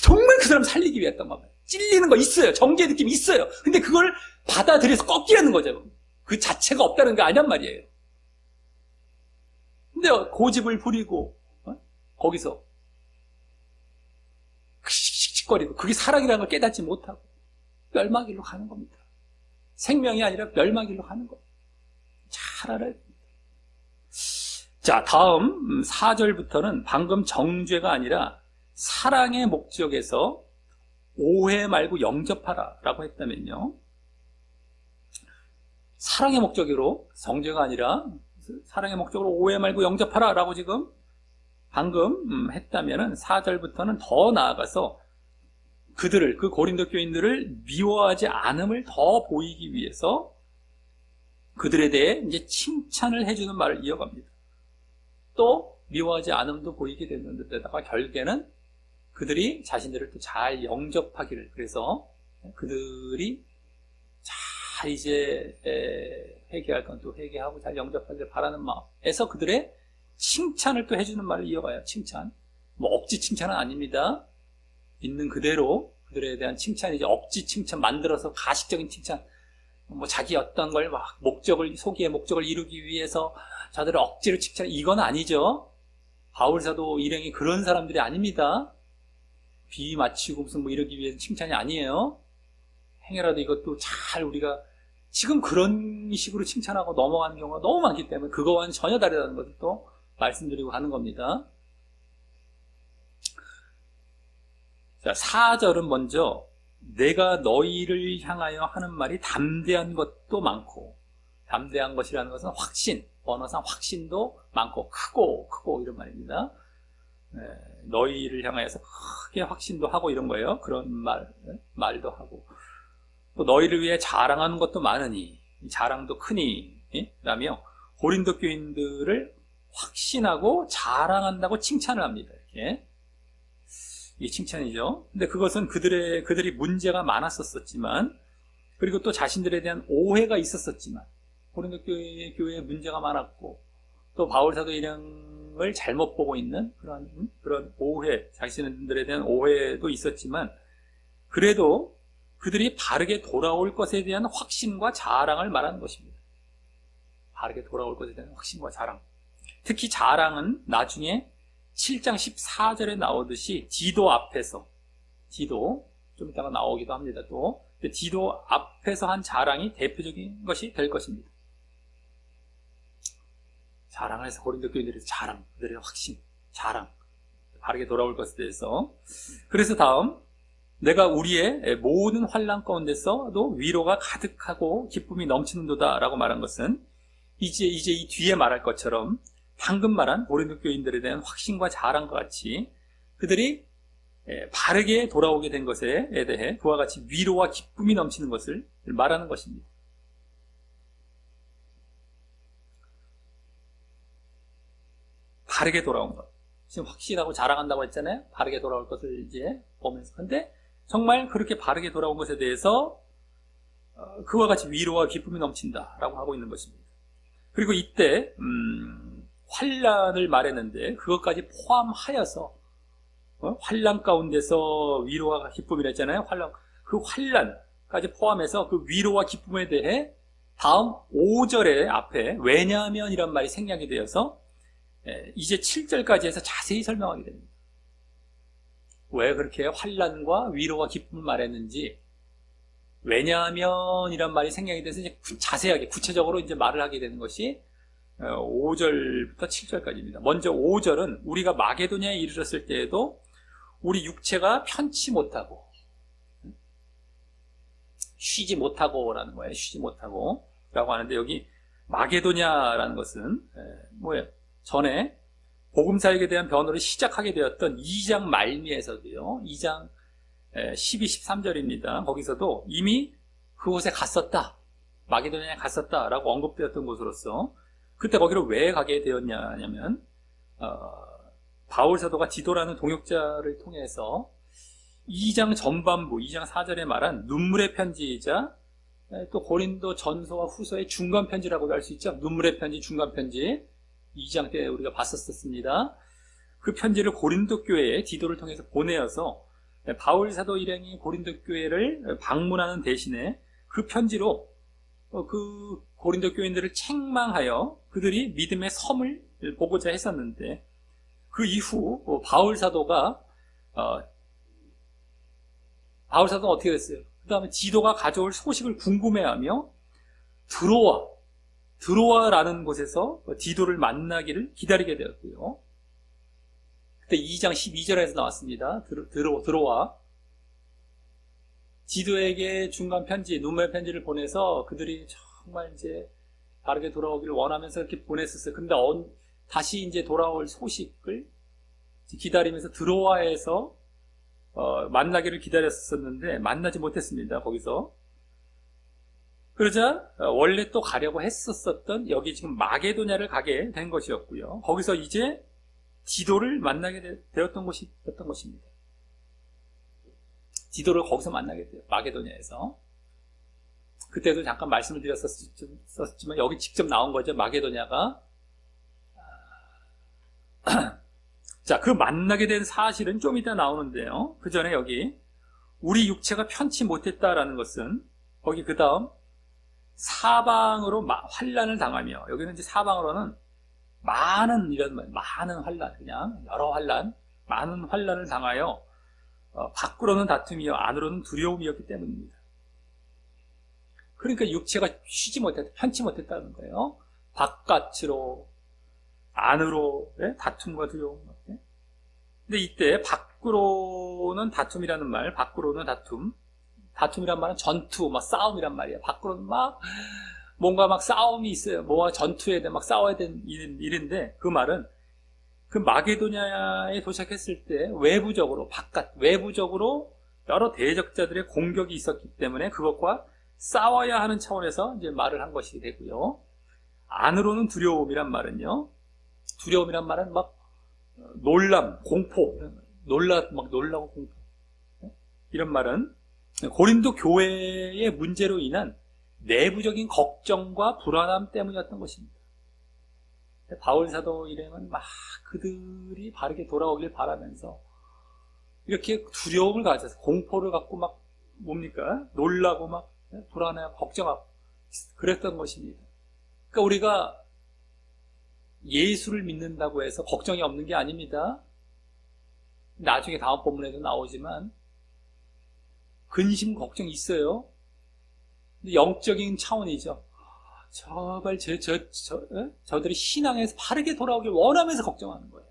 정말 그 사람 살리기 위해했단 말이에요. 찔리는 거 있어요. 정죄의 느낌이 있어요. 근데 그걸 받아들여서 꺾이라는 거죠. 그 자체가 없다는 게 아니란 말이에요. 근데 고집을 부리고, 거기서 씩씩거리고, 그게 사랑이라는 걸 깨닫지 못하고, 멸망길로 가는 겁니다. 생명이 아니라 멸망길로 가는 겁니다. 잘 알아야 됩니다. 자, 다음 4절부터는 방금 정죄가 아니라 사랑의 목적에서 오해 말고 영접하라 라고 했다면요, 사랑의 목적으로, 정죄가 아니라 사랑의 목적으로 오해 말고 영접하라 라고 지금 방금 했다면은 4절부터는 더 나아가서 그 고린도 교인들을 미워하지 않음을 더 보이기 위해서 그들에 대해 이제 칭찬을 해주는 말을 이어갑니다. 또 미워하지 않음도 보이게 되는데다가 결국에는 그들이 자신들을 또 잘 영접하기를, 그래서 그들이 잘 이제 회개할 건 또 회개하고 잘 영접하기를 바라는 마음에서 그들의 칭찬을 또 해주는 말을 이어가요. 칭찬. 억지 칭찬은 아닙니다. 있는 그대로 그들에 대한 칭찬이죠. 억지 칭찬 만들어서 가식적인 칭찬, 자기 어떤 걸 소기의 목적을 이루기 위해서 자들을 억지로 칭찬, 이건 아니죠. 바울 사도 일행이 그런 사람들이 아닙니다. 비 맞추고 무슨 이러기 위해서 칭찬이 아니에요. 행여라도 이것도 잘 우리가 지금 그런 식으로 칭찬하고 넘어가는 경우가 너무 많기 때문에 그거와는 전혀 다르다는 것을 또 말씀드리고 가는 겁니다. 자, 4절은 먼저 내가 너희를 향하여 하는 말이 담대한 것도 많고, 담대한 것이라는 것은 확신, 언어상 확신도 많고 크고 이런 말입니다. 너희를 향하여서 크게 확신도 하고 이런 거예요. 그런 말도 하고, 또 너희를 위해 자랑하는 것도 많으니, 자랑도 크니, 라며 고린도 교인들을 확신하고 자랑한다고 칭찬을 합니다. 이렇게. 이게 칭찬이죠. 근데 그것은 그들이 문제가 많았었지만, 그리고 또 자신들에 대한 오해가 있었지만, 고린도 교회에 문제가 많았고, 또 바울 사도 일행을 잘못 보고 있는 그런 오해, 자신들에 대한 오해도 있었지만, 그래도 그들이 바르게 돌아올 것에 대한 확신과 자랑을 말하는 것입니다. 바르게 돌아올 것에 대한 확신과 자랑. 특히 자랑은 나중에 7장 14절에 나오듯이 디도 앞에서, 디도 좀 이따가 나오기도 합니다. 또 디도 앞에서 한 자랑이 대표적인 것이 될 것입니다. 자랑을 해서 고린도 교인들에서 자랑, 그들의 확신, 자랑, 바르게 돌아올 것에 대해서. 그래서 다음, 내가 우리의 모든 환난 가운데서도 위로가 가득하고 기쁨이 넘치는도다 라고 말한 것은 이제 이 뒤에 말할 것처럼 방금 말한 고린도 교인들에 대한 확신과 자랑과 같이 그들이 바르게 돌아오게 된 것에 대해 그와 같이 위로와 기쁨이 넘치는 것을 말하는 것입니다. 바르게 돌아온 것. 지금 확신하고 자랑한다고 했잖아요. 바르게 돌아올 것을 이제 보면서. 근데 정말 그렇게 바르게 돌아온 것에 대해서 그와 같이 위로와 기쁨이 넘친다라고 하고 있는 것입니다. 그리고 이때 환난을 말했는데 그것까지 포함하여서 환난 가운데서 위로와 기쁨이라 했잖아요. 그 환난까지 포함해서 그 위로와 기쁨에 대해 다음 5절의 앞에 왜냐하면이란 말이 생략이 되어서 이제 7절까지 해서 자세히 설명하게 됩니다. 왜 그렇게 환난과 위로와 기쁨을 말했는지, 왜냐하면 이란 말이 생략이 돼서 이제 자세하게 구체적으로 이제 말을 하게 되는 것이 5절부터 7절까지입니다. 먼저 5절은 우리가 마게도냐에 이르렀을 때에도 우리 육체가 편치 못하고 쉬지 못하고라는 거예요. 쉬지 못하고 라고 하는데, 여기 마게도냐라는 것은 뭐예요? 전에 복음사역에 대한 변호를 시작하게 되었던 2장 말미에서도요, 2장 12, 13절입니다. 거기서도 이미 그곳에 갔었다, 마게도냐에 갔었다라고 언급되었던 곳으로서, 그때 거기로 왜 가게 되었냐면 바울 사도가 디도라는 동역자를 통해서 2장 전반부, 2장 4절에 말한 눈물의 편지이자 또 고린도 전서와 후서의 중간 편지라고도 할 수 있죠. 눈물의 편지, 중간 편지, 2장 때 우리가 봤었습니다. 그 편지를 고린도 교회에 디도를 통해서 보내어서 바울 사도 일행이 고린도 교회를 방문하는 대신에 그 편지로 그 고린도 교인들을 책망하여 그들이 믿음의 섬을 보고자 했었는데, 그 이후 바울 사도가 어떻게 됐어요? 그 다음에 디도가 가져올 소식을 궁금해하며 드로아라는 곳에서 디도를 만나기를 기다리게 되었고요. 그때 2장 12절에서 나왔습니다. 드로아. 디도에게 중간 편지, 눈물 편지를 보내서 그들이 정말 이제 바르게 돌아오기를 원하면서 이렇게 보냈었어요. 근데 다시 이제 돌아올 소식을 기다리면서 드로아에서 만나기를 기다렸었는데 만나지 못했습니다. 거기서. 그러자 원래 또 가려고 했었던 여기 지금 마게도냐를 가게 된 것이었고요. 거기서 이제 디도를 만나게 되었던 것입니다. 디도를 거기서 만나게 돼요. 마게도냐에서. 그때도 잠깐 말씀을 드렸었지만 여기 직접 나온 거죠. 마게도냐가. 자, 그 만나게 된 사실은 좀 이따 나오는데요. 그 전에 여기 우리 육체가 편치 못했다라는 것은 거기 그 다음 사방으로 환난을 당하며, 여기는 이제 사방으로는 많은 환난, 그냥 여러 환난, 많은 환난을 당하여 밖으로는 다툼이요 안으로는 두려움이었기 때문입니다. 그러니까 육체가 쉬지 못했다, 편치 못했다는 거예요. 바깥으로 안으로 다툼과 두려움. 근데 이때 밖으로는 다툼이라는 말, 밖으로는 다툼이란 말은 전투, 싸움이란 말이에요. 밖으로는 뭔가 싸움이 있어요. 뭐가 전투에 대해 싸워야 되는 일인데, 그 말은 그 마게도냐에 도착했을 때 외부적으로 여러 대적자들의 공격이 있었기 때문에 그것과 싸워야 하는 차원에서 이제 말을 한 것이 되고요. 안으로는 두려움이란 말은요. 두려움이란 말은 놀람, 공포, 놀라고 공포. 이런 말은 고린도 교회의 문제로 인한 내부적인 걱정과 불안함 때문이었던 것입니다. 바울 사도 일행은 그들이 바르게 돌아오길 바라면서 이렇게 두려움을 가져서 공포를 갖고 놀라고 불안해하고 걱정하고 그랬던 것입니다. 그러니까 우리가 예수를 믿는다고 해서 걱정이 없는 게 아닙니다. 나중에 다음 본문에도 나오지만 근심 걱정이 있어요. 근데 영적인 차원이죠. 제발 저들이 신앙에서 바르게 돌아오길 원하면서 걱정하는 거예요.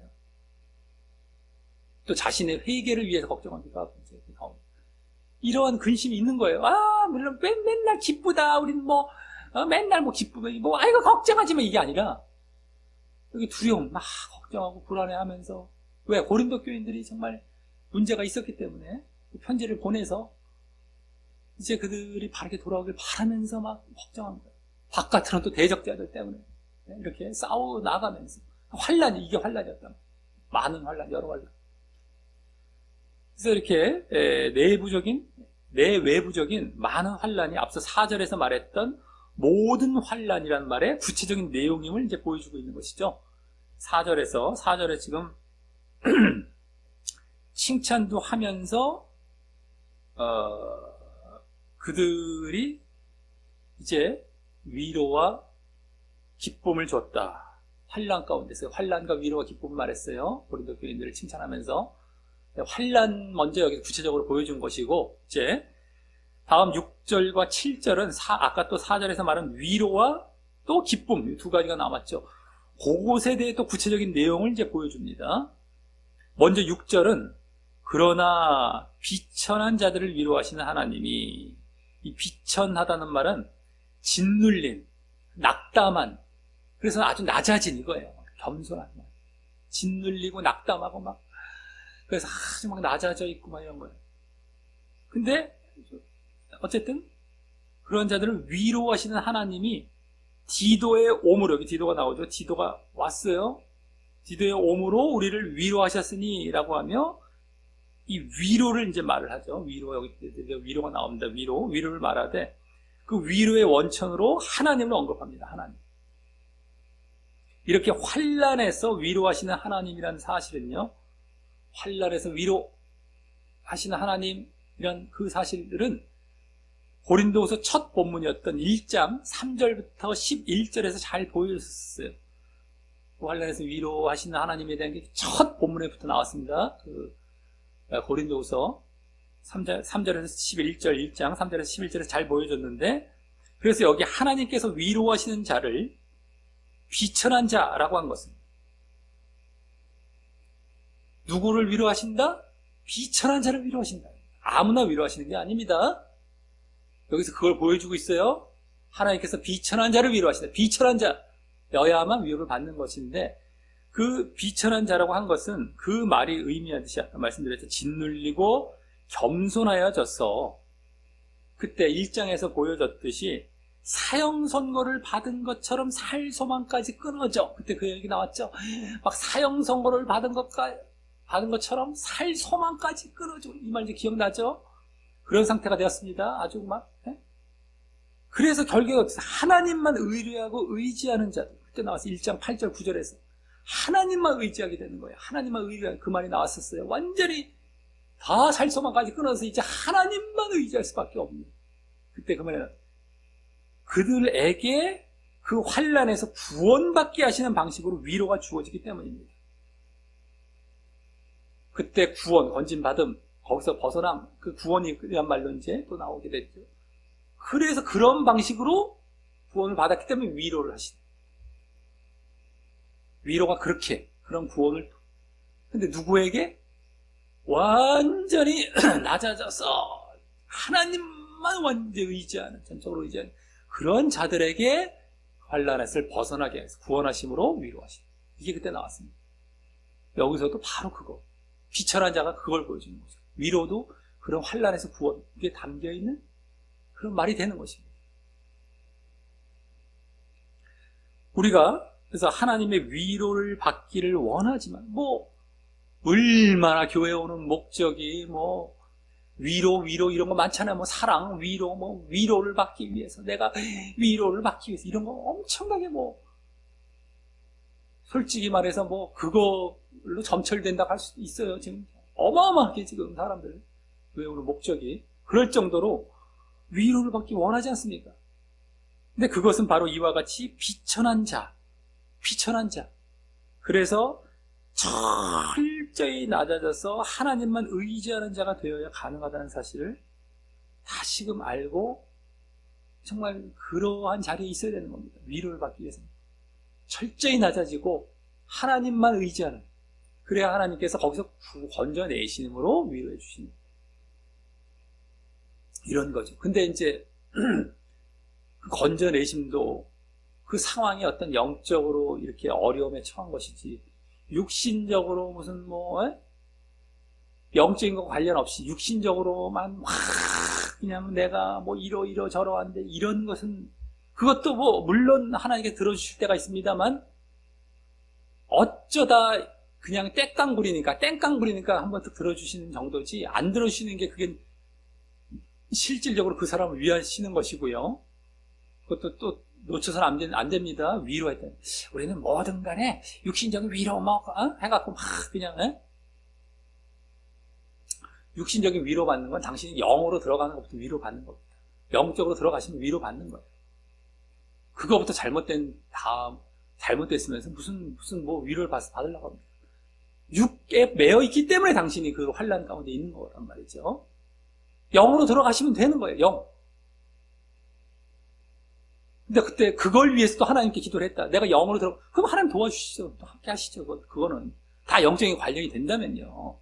또 자신의 회개를 위해서 걱정하기가 이제 나옵니다. 이러한 근심이 있는 거예요. 물론 맨날 기쁘다. 우리는 맨날 기쁘면 이거 걱정하지 마. 이게 아니라 여기 두려움, 막 걱정하고 불안해하면서, 왜? 고린도 교인들이 정말 문제가 있었기 때문에 편지를 보내서 이제 그들이 바르게 돌아오길 바라면서 막 걱정한 거예요. 바깥으로는 또 대적자들 때문에 이렇게 싸워 나가면서 이게 환란이었다. 많은 환란, 여러 환란. 그래서 이렇게 내외부적인 많은 환란이 앞서 4절에서 말했던 모든 환란이라는 말의 구체적인 내용임을 이제 보여주고 있는 것이죠. 4절에 지금 칭찬도 하면서 그들이 이제 위로와 기쁨을 줬다. 환란 가운데서 환란과 위로와 기쁨을 말했어요. 고린도 교인들을 칭찬하면서 환란 먼저 여기 구체적으로 보여준 것이고, 이제 다음 6절과 7절은 아까 또 4절에서 말한 위로와 또 기쁨, 이 두 가지가 남았죠. 그것에 대해 또 구체적인 내용을 이제 보여줍니다. 먼저 6절은 그러나 비천한 자들을 위로하시는 하나님이, 이 비천하다는 말은 짓눌린, 낙담한, 그래서 아주 낮아진 이거예요. 겸손한 말. 짓눌리고 낙담하고 그래서 아주 낮아져 있고 이런 거예요. 근데 어쨌든 그런 자들을 위로하시는 하나님이 디도의 오므로, 여기 디도가 나오죠. 디도가 왔어요. 디도의 오므로 우리를 위로하셨으니 라고 하며 이 위로를 이제 말을 하죠. 위로가 나옵니다. 위로를 말하되 그 위로의 원천으로 하나님을 언급합니다. 하나님. 이렇게 환난에서 위로하시는 하나님이라는 사실은요, 환난에서 위로하시는 하나님이란 그 사실은 고린도후서 첫 본문이었던 1장 3절부터 11절에서 잘 보여줬어요. 환난에서 위로하시는 하나님에 대한 게 첫 본문에부터 나왔습니다. 고린도후서 3절에서 11절, 1장 3절에서 11절에서 잘 보여줬는데, 그래서 여기 하나님께서 위로하시는 자를 비천한 자라고 한 것은, 누구를 위로하신다? 비천한 자를 위로하신다. 아무나 위로하시는 게 아닙니다. 여기서 그걸 보여주고 있어요. 하나님께서 비천한 자를 위로하신다. 비천한 자여야만 위로를 받는 것인데, 그 비천한 자라고 한 것은 그 말이 의미하듯이 아까 말씀드렸죠. 짓눌리고 겸손하여져서, 그때 1장에서 보여줬듯이 사형 선고를 받은 것처럼 살 소망까지 끊어져. 그때 그 얘기 나왔죠. 막 사형 선고를 받은 것처럼 살 소망까지 끊어져. 이 말 이제 기억나죠? 그런 상태가 되었습니다. 아주 그래서 결국에 하나님만 의뢰하고 의지하는 자들. 그때 나왔어요. 1장 8절 9절에서 하나님만 의지하게 되는 거예요. 하나님만 의지하는, 그 말이 나왔었어요. 완전히 다 살 소망까지 끊어서 이제 하나님만 의지할 수밖에 없는. 그때 그 말은 그들에게 그 환난에서 구원받게 하시는 방식으로 위로가 주어지기 때문입니다. 그때 구원, 건진받음, 거기서 벗어남, 그 구원이란 말로 이제 또 나오게 됐죠. 그래서 그런 방식으로 구원을 받았기 때문에 위로를 하시는. 위로가 그런 구원을. 근데 누구에게? 완전히 낮아져서 하나님만 완전히 의지하는, 전적으로 의지하는 그런 자들에게 환난에서 벗어나게 해서 구원하심으로 위로하시는. 이게 그때 나왔습니다. 여기서도 바로 그거. 비천한 자가 그걸 보여주는 거죠. 위로도 그런 환난에서 구원, 이게 담겨있는 그런 말이 되는 것입니다. 우리가 그래서 하나님의 위로를 받기를 원하지만, 얼마나 교회에 오는 목적이 위로 이런 거 많잖아요. 사랑, 위로를 받기 위해서, 내가 위로를 받기 위해서, 이런 거 엄청나게 솔직히 말해서 그걸로 점철된다고 할 수도 있어요. 지금 어마어마하게 지금 사람들 교회에 오는 목적이 그럴 정도로 위로를 받기 원하지 않습니까? 근데 그것은 바로 이와 같이 비천한 자. 그래서 철저히 낮아져서 하나님만 의지하는 자가 되어야 가능하다는 사실을 다시금 알고 정말 그러한 자리에 있어야 되는 겁니다. 위로를 받기 위해서는. 철저히 낮아지고 하나님만 의지하는, 그래야 하나님께서 거기서 건져내시므로 위로해 주시는 이런 거죠. 근데 이제 그 건져내심도 그 상황이 어떤 영적으로 이렇게 어려움에 처한 것이지, 육신적으로 무슨 영적인 거 관련 없이 육신적으로만 그냥 내가 이러저러한데 이런 것은, 그것도 물론 하나님께 들어주실 때가 있습니다만, 어쩌다 그냥 땡깡 부리니까 한번 또 들어주시는 정도지, 안 들어주시는 게 그게 실질적으로 그 사람을 위하시는 것이고요. 그것도 또 놓쳐서는 안 됩니다. 위로했다. 우리는 뭐든 간에 육신적인 위로 해갖고 그냥 육신적인 위로 받는 건 당신이 영으로 들어가는 것부터 위로 받는 겁니다. 영적으로 들어가시면 위로 받는 거예요. 그거부터 잘못됐으면서 무슨 위로를 받으려고 합니다. 육에 매여 있기 때문에 당신이 그 환난 가운데 있는 거란 말이죠. 영으로 들어가시면 되는 거예요. 영. 근데 그때 그걸 위해서 또 하나님께 기도를 했다. 내가 영으로 그럼 하나님 도와주시죠. 또 함께 하시죠. 그거는 다 영적인 관련이 된다면요.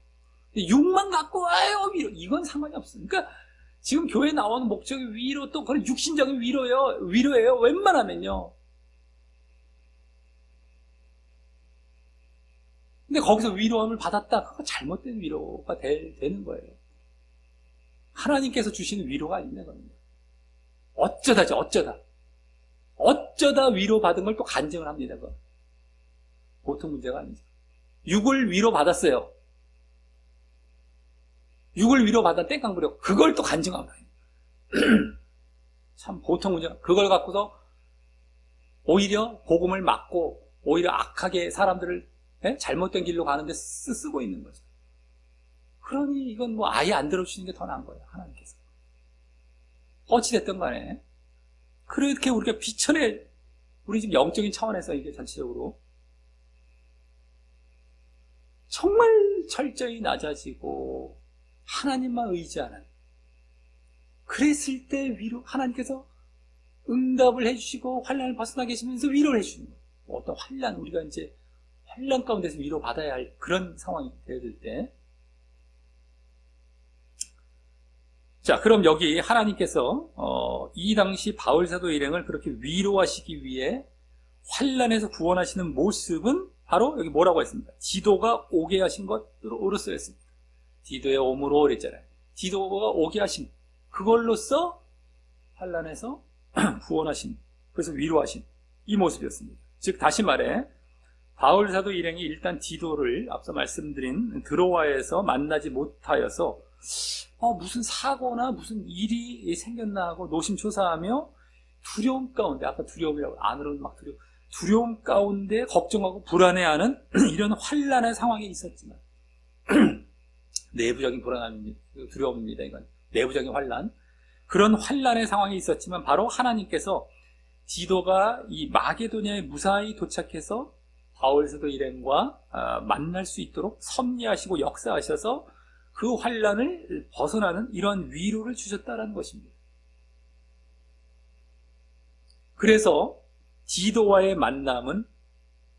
근데 육만 갖고 위로, 이건 상관이 없어요. 그러니까 지금 교회 나오는 목적이 위로, 또 그런 육신적인 위로예요. 웬만하면요. 근데 거기서 위로함을 받았다. 그거 잘못된 위로가 되는 거예요. 하나님께서 주시는 위로가 아닌 겁니다. 어쩌다 위로받은 걸 또 간증을 합니다. 그거. 보통 문제가 아니죠. 육을 위로받았어요. 육을 위로받아 땡깡 부려. 그걸 또 간증합니다. 참 보통 문제가, 그걸 갖고서 오히려 복음을 막고 오히려 악하게 사람들을 잘못된 길로 가는데 쓰고 있는 거죠. 그러니 이건 아예 안 들어주시는 게 더 나은 거예요. 하나님께서. 어찌됐든 간에 그렇게 우리가 우리 지금 영적인 차원에서 이게 전체적으로 정말 철저히 낮아지고 하나님만 의지하는, 그랬을 때 하나님께서 응답을 해주시고 환난을 벗어나게 하시면서 위로를 해주시는 거예요. 어떤 우리가 이제 환난 가운데서 위로받아야 할 그런 상황이 되어질 때, 자, 그럼 여기 하나님께서 이 당시 바울사도 일행을 그렇게 위로하시기 위해 환난에서 구원하시는 모습은 바로 여기 뭐라고 했습니다. 디도가 오게 하신 것으로서 했습니다. 디도의 오므로 그랬잖아요. 디도가 오게 하신 그걸로써 환난에서 구원하신, 그래서 위로하신 이 모습이었습니다. 즉 다시 말해 바울사도 일행이 일단 디도를 앞서 말씀드린 드로아에서 만나지 못하여서 무슨 사고나 무슨 일이 생겼나 하고 노심초사하며 두려움 가운데, 아까 두려움이라고 안으로는 두려움 가운데 걱정하고 불안해하는 이런 환난의 상황에 있었지만 내부적인 두려움입니다. 이건 내부적인 환난, 그런 환난의 상황이 있었지만 바로 하나님께서 디도가 이 마게도냐에 무사히 도착해서 바울사도 일행과 만날 수 있도록 섭리하시고 역사하셔서 그 환난을 벗어나는 이런 위로를 주셨다는 것입니다. 그래서 디도와의 만남은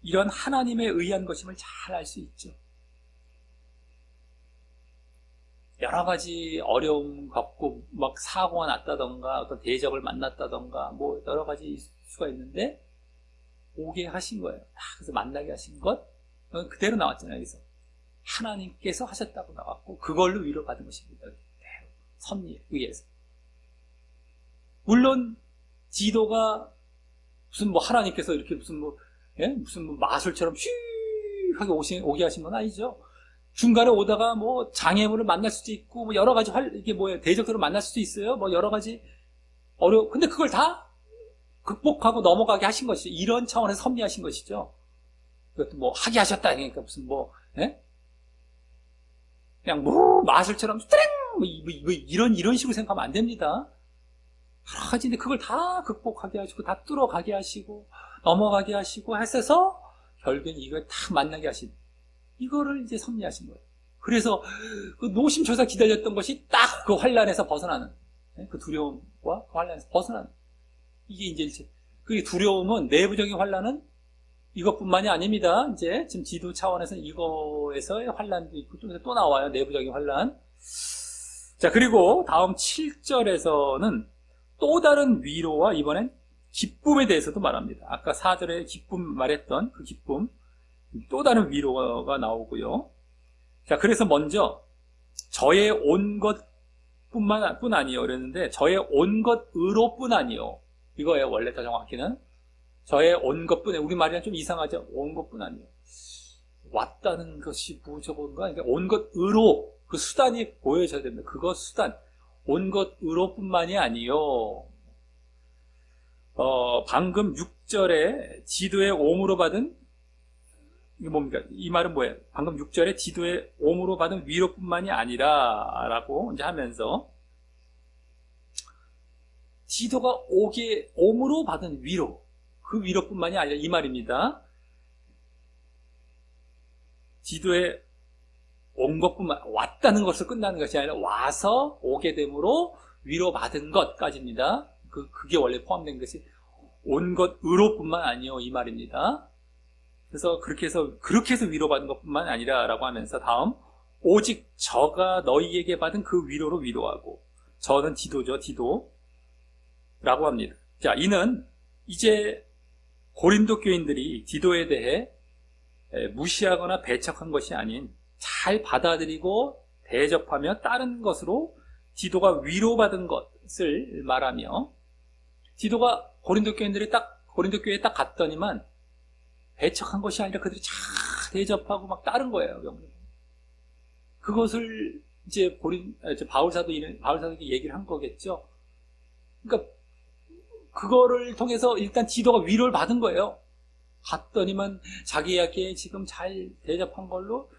이런 하나님에 의한 것임을 잘 알 수 있죠. 여러 가지 어려움 겪고 사고가 났다던가 어떤 대적을 만났다던가 여러 가지 수가 있는데 오게 하신 거예요. 그래서 만나게 하신 것 그대로 나왔잖아요. 여기서 하나님께서 하셨다고 나왔고 그걸로 위로받은 것입니다. 섭리에 의해서. 물론 디도가 무슨 하나님께서 이렇게 무슨 마술처럼 휘하게 오게 하신 건 아니죠. 중간에 오다가 장애물을 만날 수도 있고 여러 가지 대적들을 만날 수도 있어요. 여러 가지 근데 그걸 다 극복하고 넘어가게 하신 것이죠. 이런 차원에서 섭리하신 것이죠. 그것도 하게 하셨다. 그러니까 무슨 그냥 마술처럼 이런 식으로 생각하면 안 됩니다. 여러 가지인데 그걸 다 극복하게 하시고 다 뚫어가게 하시고 넘어가게 하시고 하셔서 결국엔 이걸 다 만나게 하신, 이거를 이제 섭리하신 거예요. 그래서 그 노심초사 기다렸던 것이 딱 그 환난에서 벗어나는, 그 두려움과 그 환난에서 벗어나는, 이게 이제 그 두려움은 내부적인 환란은 이것뿐만이 아닙니다. 이제 지금 지도 차원에서 이거에서의 환란도 있고 또 나와요. 내부적인 환란. 자, 그리고 다음 7절에서는 또 다른 위로와 이번엔 기쁨에 대해서도 말합니다. 아까 4절에 기쁨 말했던 그 기쁨, 또 다른 위로가 나오고요. 자, 그래서 먼저 저의 온 것뿐 아니요 그랬는데 저의 온 것으로뿐 아니요, 이거예요. 원래 더 정확히는 저의 온 것뿐, 우리말이랑 좀 이상하죠. 온 것뿐 아니요, 왔다는 것이 무엇인가? 그러니까 온 것으로, 그 수단이 보여져야 됩니다. 그거 수단, 온 것으로뿐만이 아니요. 방금 6절에 지도의 옴으로 받은, 이게 뭡니까? 이 말은 뭐예요? 방금 6절에 지도의 옴으로 받은 위로뿐만이 아니라 라고 이제 하면서 지도가 옴으로 받은 위로, 그 위로뿐만이 아니라 이 말입니다. 지도에 온 것뿐만, 왔다는 것으로 끝나는 것이 아니라 와서 오게 됨으로 위로받은 것까지입니다. 그게 원래 포함된 것이 온 것으로뿐만 아니요, 이 말입니다. 그래서 그렇게 해서 위로받은 것뿐만 아니라 라고 하면서 다음, 오직 저가 너희에게 받은 그 위로로 위로하고, 저는 디도죠, 디도 라고 합니다. 자, 이는 이제 고린도 교인들이 디도에 대해 무시하거나 배척한 것이 아닌 잘 받아들이고 대접하며 따른 것으로 디도가 위로받은 것을 말하며, 디도가 고린도 교인들이 고린도 교회에 딱 갔더니만 배척한 것이 아니라 그들이 잘 대접하고 막 따른 거예요. 그것을 이제 바울 사도에게 얘기를 한 거겠죠. 그러니까 그거를 통해서 일단 디도가 위로를 받은 거예요. 갔더니만 자기에게 지금 잘 대접한 걸로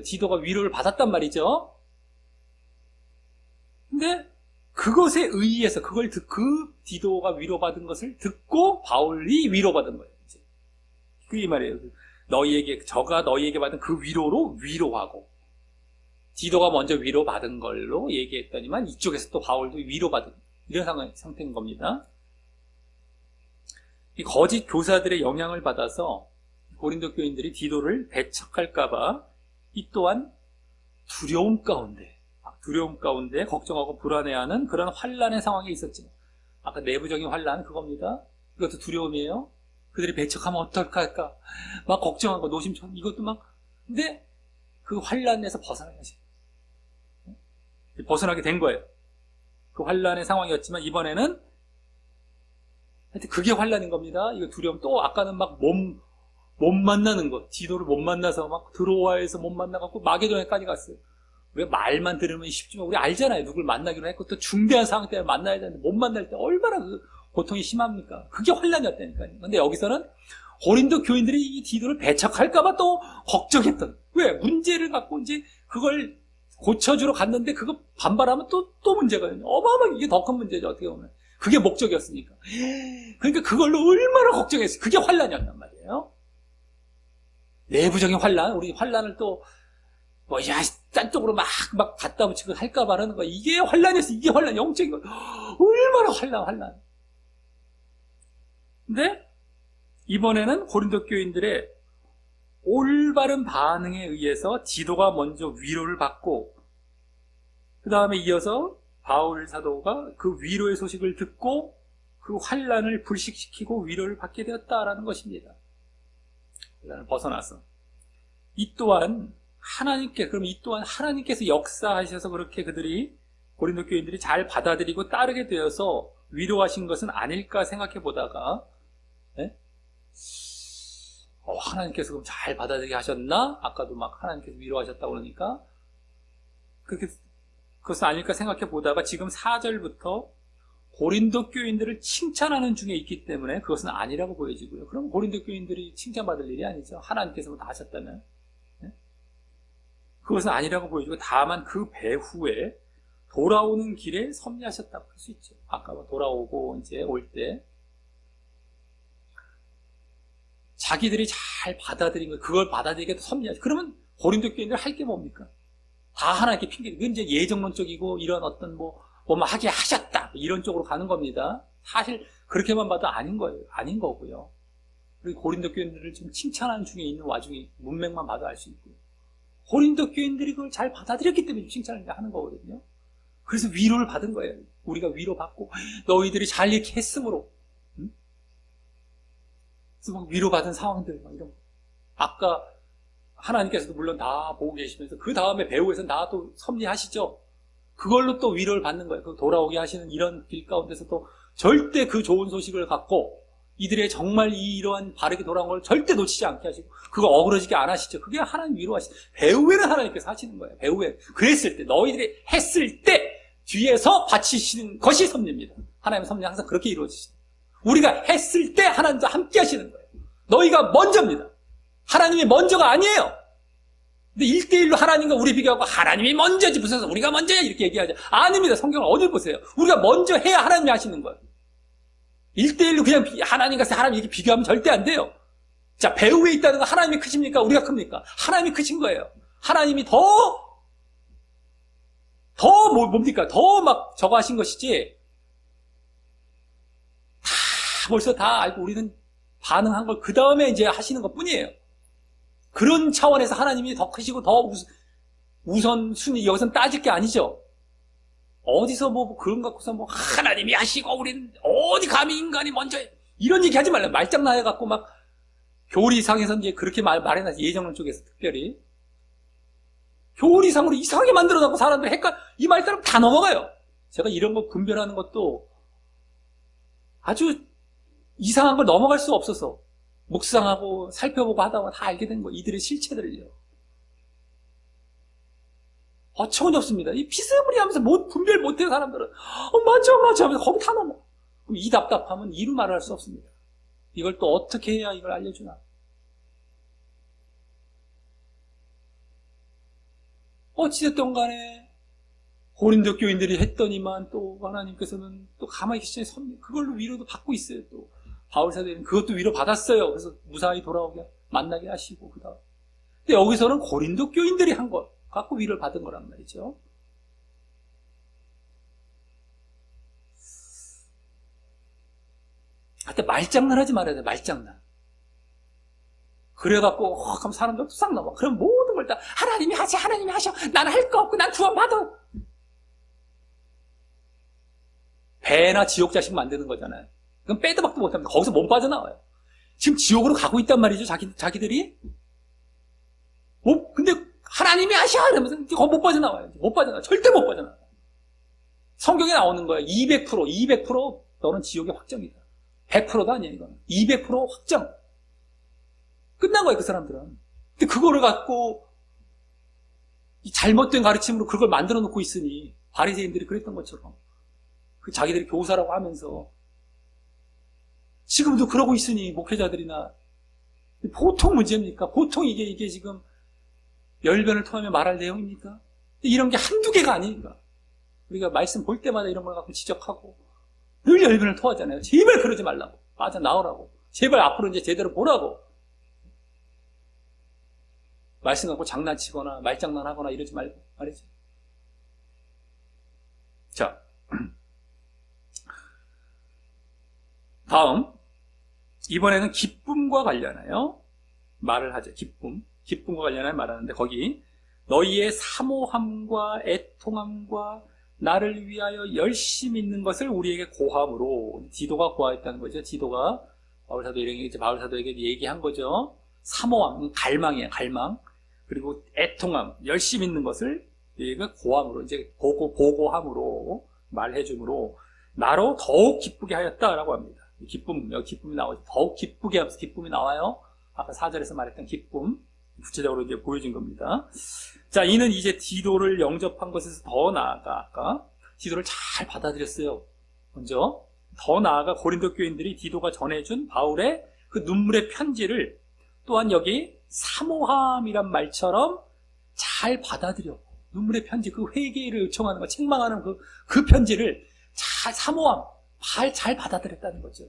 디도가 위로를 받았단 말이죠. 근데 그것에 의해서 그 디도가 위로받은 것을 듣고 바울이 위로받은 거예요. 이제. 이 말이에요. 저가 너희에게 받은 그 위로로 위로하고, 디도가 먼저 위로받은 걸로 얘기했더니만 이쪽에서 또 바울도 위로받은, 이런 상태인 겁니다. 이 거짓 교사들의 영향을 받아서 고린도 교인들이 디도를 배척할까봐 이 또한 두려움 가운데 걱정하고 불안해하는 그런 환란의 상황이 있었죠. 아까 내부적인 환란 그겁니다. 이것도 두려움이에요. 그들이 배척하면 어떨까 막 걱정하고 노심초사, 이것도 막. 근데 그 환란에서 벗어나게 된 거예요. 그 환란의 상황이었지만 이번에는 하여튼 그게 환란인 겁니다. 이거 두려움. 또 아까는 막 못 만나는 거, 디도를 못 만나서 막 드로아에서 못 만나갖고 마게도냐까지 갔어요. 왜 말만 들으면 쉽지만 우리 알잖아요. 누굴 만나기로 했고 또 중대한 상황 때문에 만나야 되는데 못 만날 때 얼마나 그 고통이 심합니까? 그게 환란이었다니까요. 근데 여기서는 고린도 교인들이 이 디도를 배척할까봐 또 걱정했던, 왜? 문제를 갖고 이제 그걸 고쳐주러 갔는데 그거 반발하면 또 문제거든요. 어마어마하게 이게 더 큰 문제죠, 어떻게 보면. 그게 목적이었으니까. 그러니까 그걸로 얼마나 걱정했어요. 그게 환란이었단 말이에요. 내부적인 환란, 우리 환란을 또 딴 쪽으로 막 갖다 붙이고 할까 하는 거, 이게 환란이었어. 이게 환란, 영적인 거. 얼마나 환란. 근데 이번에는 고린도 교인들의 올바른 반응에 의해서 디도가 먼저 위로를 받고, 그 다음에 이어서 바울 사도가 그 위로의 소식을 듣고 그 환란을 불식시키고 위로를 받게 되었다라는 것입니다. 환란을 벗어나서. 이 또한 하나님께서 역사하셔서 그렇게 그들이, 고린도 교인들이 잘 받아들이고 따르게 되어서 위로하신 것은 아닐까 생각해 보다가, 하나님께서 그럼 잘 받아들이게 하셨나? 아까도 막 하나님께서 위로하셨다고 그러니까 그것은 아닐까 생각해 보다가 지금 4절부터 고린도 교인들을 칭찬하는 중에 있기 때문에 그것은 아니라고 보여지고요. 그럼 고린도 교인들이 칭찬받을 일이 아니죠. 하나님께서 다 하셨다면. 그것은 아니라고 보여지고, 다만 그 배후에 돌아오는 길에 섭리하셨다고 할 수 있죠. 아까 돌아오고 이제 올 때 자기들이 잘 받아들인 거, 그걸 받아들이게 섭리하죠. 그러면 고린도 교인들 할 게 뭡니까? 다 하나님께 핑계. 그건 이제 예정론적이고 이런 어떤 뭐 하게 하셨다 이런 쪽으로 가는 겁니다. 사실 그렇게만 봐도 아닌 거예요. 아닌 거고요. 그리고 고린도 교인들을 지금 칭찬하는 중에 있는 와중에 문맥만 봐도 알 수 있고요. 고린도 교인들이 그걸 잘 받아들였기 때문에 칭찬을 하는 거거든요. 그래서 위로를 받은 거예요. 우리가 위로받고 너희들이 잘 이렇게 했으므로, 응? 그래서 막 위로받은 상황들 막 이런 거. 아까 하나님께서도 물론 다 보고 계시면서 그 다음에 배후에서는 다 또 섭리하시죠. 그걸로 또 위로를 받는 거예요. 그 돌아오게 하시는 이런 길 가운데서 또 절대 그 좋은 소식을 갖고 이들의 정말 이러한 바르게 돌아온 걸 절대 놓치지 않게 하시고 그거 어그러지게 안 하시죠. 그게 하나님 위로하시죠. 배후에는 하나님께서 하시는 거예요. 배후에. 그랬을 때 너희들이 했을 때 뒤에서 바치시는 것이 섭리입니다. 하나님의 섭리 항상 그렇게 이루어지죠. 우리가 했을 때 하나님과 함께 하시는 거예요. 너희가 먼저입니다. 하나님이 먼저가 아니에요. 근데 1대1로 하나님과 우리 비교하고 하나님이 먼저지 무슨 우리가 먼저야 이렇게 얘기하죠. 아닙니다. 성경을 어딜 보세요. 우리가 먼저 해야 하나님이 하시는 거예요. 1대1로 그냥 하나님과 하나님 이렇게 비교하면 절대 안 돼요. 자, 배후에 있다는 건 하나님이 크십니까? 우리가 큽니까? 하나님이 크신 거예요. 하나님이 뭡니까? 더 막 저거 하신 것이지. 벌써 다 알고 우리는 반응한 걸 그 다음에 이제 하시는 것 뿐이에요. 그런 차원에서 하나님이 더 크시고 더 우선순위 여기서는 따질 게 아니죠. 어디서 뭐 그런 거 갖고서 뭐 하나님이 하시고 우리는 어디 감히 인간이 먼저 해. 이런 얘기 하지 말라. 말장난 해갖고 막 교리상에서 이제 그렇게 말해놨어요. 예정론 쪽에서 특별히. 교리상으로 이상하게 만들어놓고 사람들 이 말처럼 다 넘어가요. 제가 이런 거 분별하는 것도 아주 이상한 걸 넘어갈 수 없어서 묵상하고 살펴보고 하다가 다 알게 된 거 이들의 실체들을요. 어처구니 없습니다. 이 피스무리하면서 분별 못해요 사람들은. 맞아 하면서 거기 다 넘어. 그럼 이 답답함은 이루 말을 할 수 없습니다. 이걸 또 어떻게 해야 이걸 알려주나. 어찌됐든 간에 고린도 교인들이 했더니만 또 하나님께서는 또 가만히 계시지 그걸로 위로도 받고 있어요. 또 바울사도는 그것도 위로 받았어요. 그래서 무사히 돌아오게 만나게 하시고 그다음. 근데 여기서는 고린도 교인들이 한 것 갖고 위로를 받은 거란 말이죠. 하여튼 말장난하지 말아야 돼. 말장난. 그래갖고 그럼 사람들 뚝싹 넘어. 그럼 모든 걸 다 하나님이 하셔. 나는 할 거 없고 난 구원받아. 배나 지옥 자식 만드는 거잖아요. 그럼 빼도 박도 못합니다. 거기서 못 빠져나와요. 지금 지옥으로 가고 있단 말이죠. 자기들이. 근데 하나님이 하셔 이러면서 거기 못 빠져나와요. 못 빠져나와요. 절대 못 빠져나와요. 성경에 나오는 거예요. 200% 너는 지옥의 확정이다. 100%도 아니에요. 이거는 200% 확정. 끝난 거예요. 그 사람들은. 근데 그거를 갖고 이 잘못된 가르침으로 그걸 만들어 놓고 있으니 바리새인들이 그랬던 것처럼 자기들이 교사라고 하면서 지금도 그러고 있으니 목회자들이나 보통 문제입니까? 보통 이게 지금 열변을 토하며 말할 내용입니까? 이런 게 한두 개가 아니니까 우리가 말씀 볼 때마다 이런 걸 갖고 지적하고 늘 열변을 토하잖아요. 제발 그러지 말라고. 빠져나오라고. 제발 앞으로 이제 제대로 보라고. 말씀 갖고 장난치거나 말장난하거나 이러지 말고 말이죠. 자, 다음 이번에는 기쁨과 관련하여 말을 하죠. 기쁨과 관련하여 말하는데 거기 너희의 사모함과 애통함과 나를 위하여 열심히 있는 것을 우리에게 고함으로. 디도가 고하였다는 거죠. 디도가 바울사도에게 얘기한 거죠. 사모함, 갈망이에요. 갈망. 그리고 애통함, 열심히 있는 것을 얘가 고함으로, 이제 보고함으로 말해줌으로 나로 더욱 기쁘게 하였다라고 합니다. 기쁨이 나오죠. 더욱 기쁘게 하면서 기쁨이 나와요. 아까 4절에서 말했던 기쁨, 구체적으로 이제 보여준 겁니다. 자, 이는 이제 디도를 영접한 것에서 더 나아가, 아까 디도를 잘 받아들였어요. 먼저 더 나아가 고린도 교인들이 디도가 전해준 바울의 그 눈물의 편지를 또한 여기 사모함이란 말처럼 잘 받아들여. 눈물의 편지, 그 회개를 요청하는 거, 책망하는 그 편지를 사모함, 잘 받아들였다는 거죠.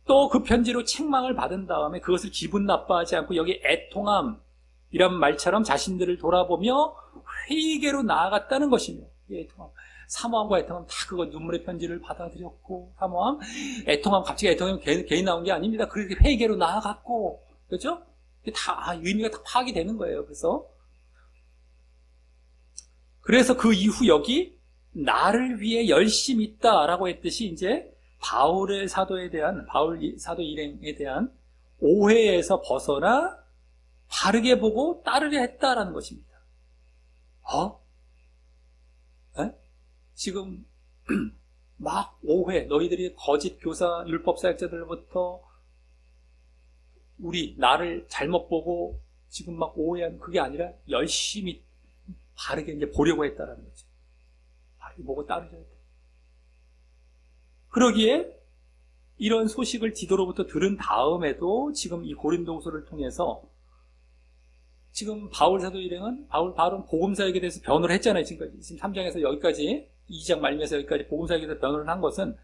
또 그 편지로 책망을 받은 다음에 그것을 기분 나빠하지 않고 여기 애통함이란 말처럼 자신들을 돌아보며 회개로 나아갔다는 것이며, 애통함. 사모함과 애통함 다 그거 눈물의 편지를 받아들였고, 사모함, 애통함, 갑자기 애통함 괜히 나온 게 아닙니다. 그렇게 회개로 나아갔고, 그렇죠? 다 의미가 다 파악이 되는 거예요. 그래서 그 이후 여기 나를 위해 열심히 있다라고 했듯이 이제 바울 사도 일행에 대한 오해에서 벗어나 바르게 보고 따르려 했다라는 것입니다. 지금 막 오해, 너희들이 거짓 교사, 율법 사역자들로부터 나를 잘못 보고 지금 막 오해한 그게 아니라 열심히 바르게 이제 보려고 했다라는 거죠. 바르게 보고 따르려 했다. 그러기에 이런 소식을 디도로부터 들은 다음에도 지금 이 고린도후서를 통해서 지금 바울 사도 일행은 바울은 복음사역에 대해서 변호를 했잖아요. 지금 3장에서 여기까지 2장 말미에서 여기까지 복음사역에 대해서 변호를 한 것은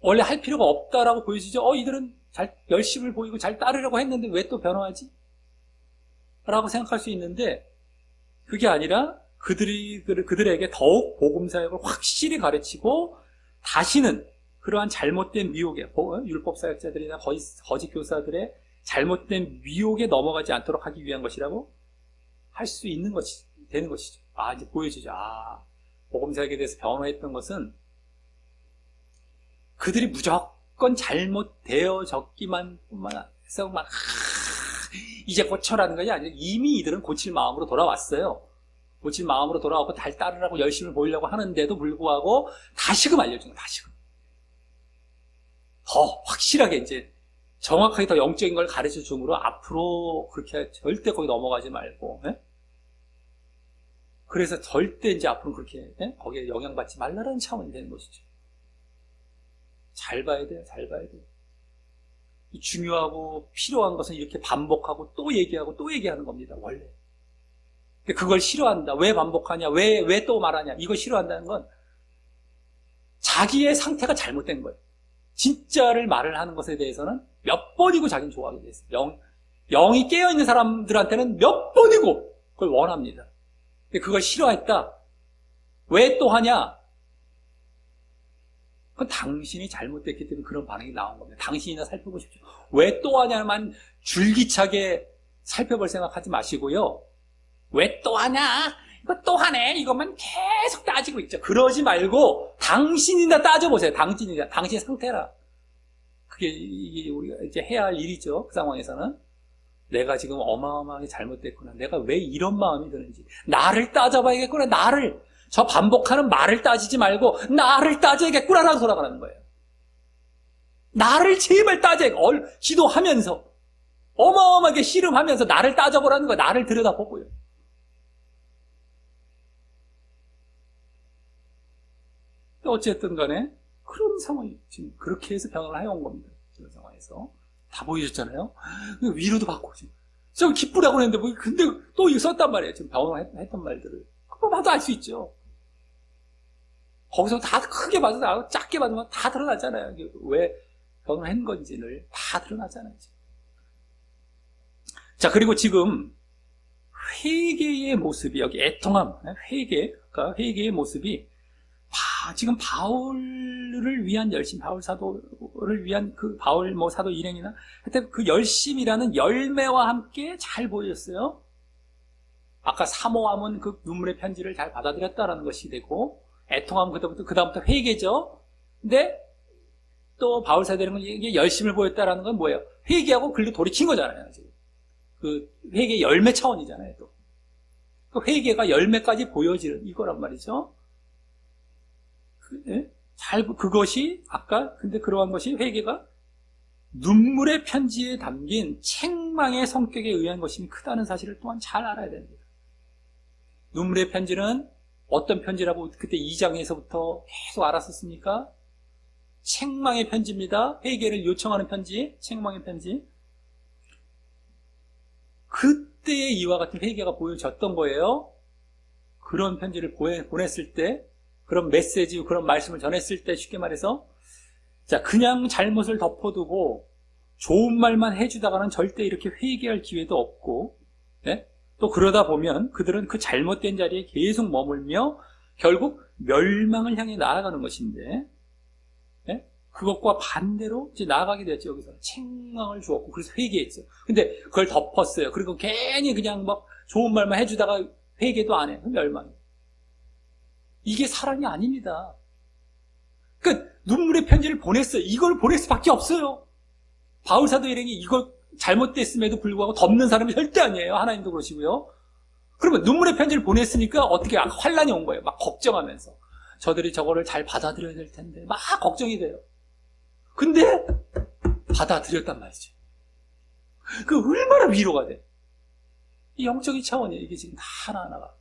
원래 할 필요가 없다라고 보여지죠. 이들은 잘 열심을 보이고 잘 따르려고 했는데 왜 또 변호하지? 라고 생각할 수 있는데 그게 아니라 그들에게 더욱 복음사역을 확실히 가르치고 다시는 그러한 잘못된 미혹에 율법 사역자들이나 거짓 교사들의 잘못된 미혹에 넘어가지 않도록 하기 위한 것이라고 할 수 있는 것이 되는 것이죠. 이제 보여지죠. 복음사역에 대해서 변호했던 것은 그들이 무조건 잘못되어졌기만 해서 이제 고쳐라는 것이 아니라 이미 이들은 고칠 마음으로 돌아왔어요. 고칠 마음으로 돌아왔고 잘 따르라고 열심히 보이려고 하는데도 불구하고 다시금 알려주는 거예요. 다시금 더 확실하게 이제 정확하게 더 영적인 걸 가르쳐 주므로 앞으로 그렇게 절대 거기 넘어가지 말고, 그래서 절대 이제 앞으로 그렇게 거기에 영향받지 말라라는 차원이 되는 것이죠. 잘 봐야 돼요. 잘 봐야 돼요. 중요하고 필요한 것은 이렇게 반복하고 또 얘기하고 또 얘기하는 겁니다. 원래. 그걸 싫어한다. 왜 반복하냐? 왜 또 말하냐? 이거 싫어한다는 건 자기의 상태가 잘못된 거예요. 진짜를 말을 하는 것에 대해서는 몇 번이고 자기는 좋아하게 돼 있어요. 영이 깨어있는 사람들한테는 몇 번이고 그걸 원합니다. 근데 그걸 싫어했다. 왜 또 하냐? 그건 당신이 잘못됐기 때문에 그런 반응이 나온 겁니다. 당신이나 살펴보십시오. 왜 또 하냐만 줄기차게 살펴볼 생각하지 마시고요. 왜 또 하냐? 이거 또 하네? 이것만 계속 따지고 있죠. 그러지 말고 당신이나 따져보세요. 당신의 상태라. 이게 우리가 이제 해야 할 일이죠. 그 상황에서는. 내가 지금 어마어마하게 잘못됐구나. 내가 왜 이런 마음이 드는지. 나를 따져봐야겠구나. 저 반복하는 말을 따지지 말고 나를 따져야겠구나라고 돌아가는 거예요. 나를 제발 기도하면서 어마어마하게 씨름하면서 나를 따져보라는 거예요. 나를 들여다보고요. 어쨌든 간에 그런 상황이 지금 그렇게 해서 변화를 해온 겁니다. 그런 상황에서 다 보여줬잖아요. 위로도 받고 지금 좀 기쁘다고 했는데 근데 또 이거 썼단 말이에요. 지금 변화했던 말들을 그거 봐도 알 수 있죠. 거기서 다 크게 봐도 작게 봐도 다 드러나잖아요. 왜 변화한 건지를 다 드러나잖아요. 지금. 자, 그리고 지금 회개의 모습이 여기 애통함, 회개의 모습이 지금 바울을 위한 열심, 바울 사도를 위한 그 바울 사도 일행이나 하여튼 그 열심이라는 열매와 함께 잘 보여졌어요. 아까 사모함은 그 눈물의 편지를 잘 받아들였다라는 것이 되고, 애통함은 그다음부터 회개죠. 근데 또 바울 사도는 이게 열심을 보였다라는 건 뭐예요? 회개하고 글로 돌이킨 거잖아요. 지금. 그 회개 열매 차원이잖아요. 또. 그 회개가 열매까지 보여지는 이거란 말이죠. 그것이 근데 그러한 것이 회개가 눈물의 편지에 담긴 책망의 성격에 의한 것임이 크다는 사실을 또한 잘 알아야 됩니다. 눈물의 편지는 어떤 편지라고 그때 2장에서부터 계속 알았었습니까? 책망의 편지입니다. 회개를 요청하는 편지, 책망의 편지. 그때의 이와 같은 회개가 보여졌던 거예요. 그런 편지를 보냈을 때, 그런 메시지, 그런 말씀을 전했을 때 쉽게 말해서 그냥 잘못을 덮어두고 좋은 말만 해주다가는 절대 이렇게 회개할 기회도 없고, 또 그러다 보면 그들은 그 잘못된 자리에 계속 머물며 결국 멸망을 향해 나아가는 것인데, 예? 그것과 반대로 이제 나아가게 됐죠. 여기서 책망을 주었고, 그래서 회개했어요. 근데 그걸 덮었어요. 그리고 괜히 그냥 막 좋은 말만 해주다가 회개도 안 해. 멸망이. 이게 사랑이 아닙니다. 그러니까 눈물의 편지를 보냈어요. 이걸 보낼 수밖에 없어요. 바울 사도 일행이 이걸 잘못됐음에도 불구하고 덮는 사람이 절대 아니에요. 하나님도 그러시고요. 그러면 눈물의 편지를 보냈으니까 어떻게 환란이 온 거예요. 막 걱정하면서 저들이 저거를 잘 받아들여야 될 텐데 막 걱정이 돼요. 근데 받아들였단 말이죠. 그 얼마나 위로가 돼. 이 영적인 차원이에요. 이게 지금 다 하나하나가.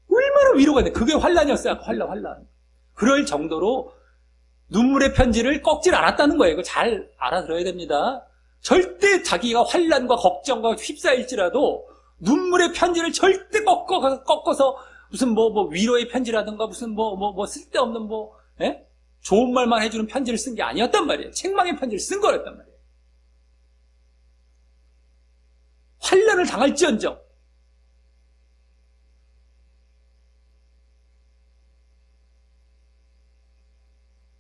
얼마나 위로가 돼. 그게 환란이었어요. 환란. 그럴 정도로 눈물의 편지를 꺾질 않았다는 거예요. 이거 잘 알아들어야 됩니다. 절대 자기가 환란과 걱정과 휩싸일지라도 눈물의 편지를 절대 꺾어서 무슨 위로의 편지라든가 무슨 쓸데없는 좋은 말만 해주는 편지를 쓴 게 아니었단 말이에요. 책망의 편지를 쓴 거였단 말이에요. 환란을 당할지언정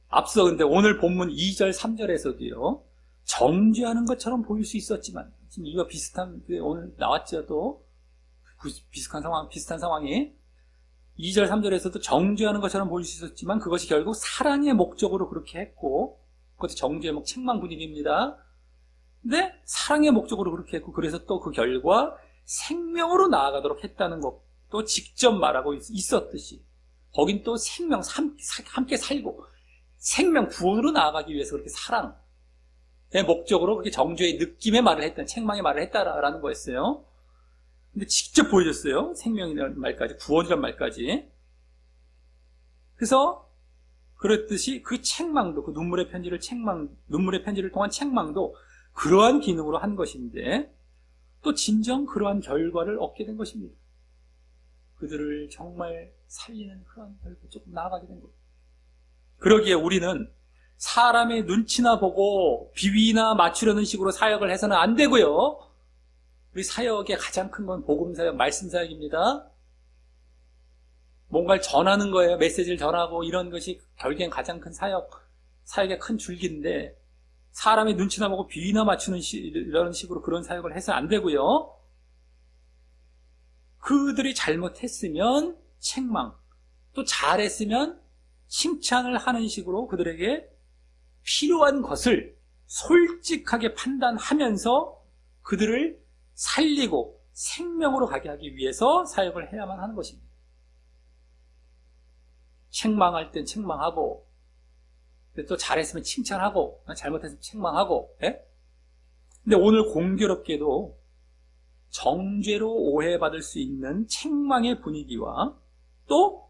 앞서 근데 오늘 본문 2절 3절에서도요. 정죄하는 것처럼 보일 수 있었지만 지금 이거 비슷한 오늘 나왔죠. 또 비슷한 상황이 2절 3절에서도 정죄하는 것처럼 보일 수 있었지만 그것이 결국 사랑의 목적으로 그렇게 했고 그것도 정죄의 책망 분위기입니다. 근데 사랑의 목적으로 그렇게 했고 그래서 또 그 결과 생명으로 나아가도록 했다는 것도 직접 말하고 있었듯이 거긴 또 생명 함께 살고 생명 구원으로 나아가기 위해서 그렇게 사랑의 목적으로 그렇게 정죄의 느낌의 말을 했다, 책망의 말을 했다라는 거였어요. 근데 직접 보여줬어요. 생명이라는 말까지, 구원이라는 말까지. 그래서 그렇듯이 그 책망도, 그 눈물의 편지를 통한 책망도 그러한 기능으로 한 것인데 또 진정 그러한 결과를 얻게 된 것입니다. 그들을 정말 살리는 그러한 결과 조금 나아가게 된 거예요. 그러기에 우리는 사람의 눈치나 보고 비위나 맞추려는 식으로 사역을 해서는 안 되고요. 우리 사역의 가장 큰 건 복음사역, 말씀사역입니다. 뭔가를 전하는 거예요. 메시지를 전하고 이런 것이 결국엔 가장 큰 사역의 큰 줄기인데 사람의 눈치나 보고 비위나 맞추는 이런 식으로 그런 사역을 해서는 안 되고요. 그들이 잘못했으면 책망, 또 잘했으면 칭찬을 하는 식으로 그들에게 필요한 것을 솔직하게 판단하면서 그들을 살리고 생명으로 가게 하기 위해서 사역을 해야만 하는 것입니다. 책망할 땐 책망하고 또 잘했으면 칭찬하고 잘못했으면 책망하고 근데 오늘 공교롭게도 정죄로 오해받을 수 있는 책망의 분위기와 또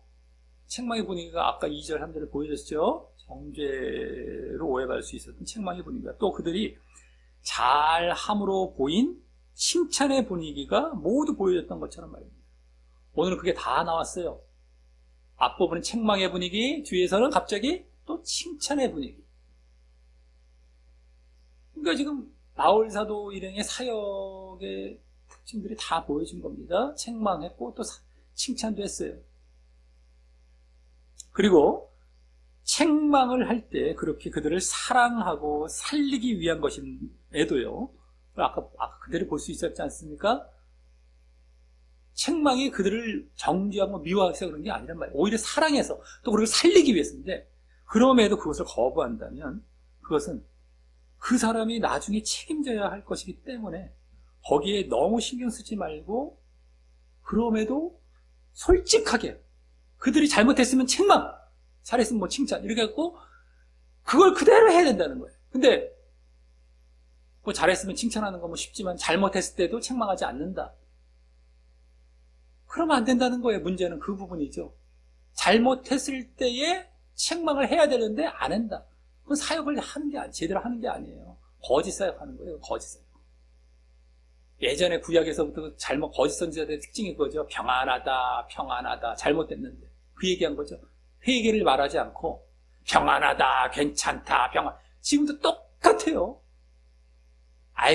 책망의 분위기가 아까 2절 3절을 보여줬죠. 정죄로 오해받을 수 있었던 책망의 분위기가 또 그들이 잘함으로 보인 칭찬의 분위기가 모두 보여줬던 것처럼 말입니다. 오늘은 그게 다 나왔어요. 앞부분은 책망의 분위기, 뒤에서는 갑자기 또 칭찬의 분위기. 그러니까 지금 바울 사도 일행의 사역의 특징들이 다 보여준 겁니다. 책망했고 또 칭찬도 했어요. 그리고 책망을 할 때 그렇게 그들을 사랑하고 살리기 위한 것임에도요. 아까 그대로 볼 수 있었지 않습니까? 책망이 그들을 정죄하고 미워해서 그런 게 아니란 말이에요. 오히려 사랑해서 또 그걸 살리기 위해서인데 그럼에도 그것을 거부한다면 그것은 그 사람이 나중에 책임져야 할 것이기 때문에 거기에 너무 신경 쓰지 말고 그럼에도 솔직하게 그들이 잘못했으면 책망, 잘했으면 칭찬 이렇게 해갖고 그걸 그대로 해야 된다는 거예요. 근데 잘했으면 칭찬하는 건 쉽지만 잘못했을 때도 책망하지 않는다. 그러면 안 된다는 거예요. 문제는 그 부분이죠. 잘못했을 때에 책망을 해야 되는데 안 한다. 그건 사역을 제대로 하는 게 아니에요. 거짓 사역하는 거예요. 거짓 사역. 예전에 구약에서부터 거짓 선지자들의 특징이 그거죠. 평안하다, 잘못됐는데. 그 얘기한 거죠. 회개를 말하지 않고 평안하다, 괜찮다, 지금도 똑같아요.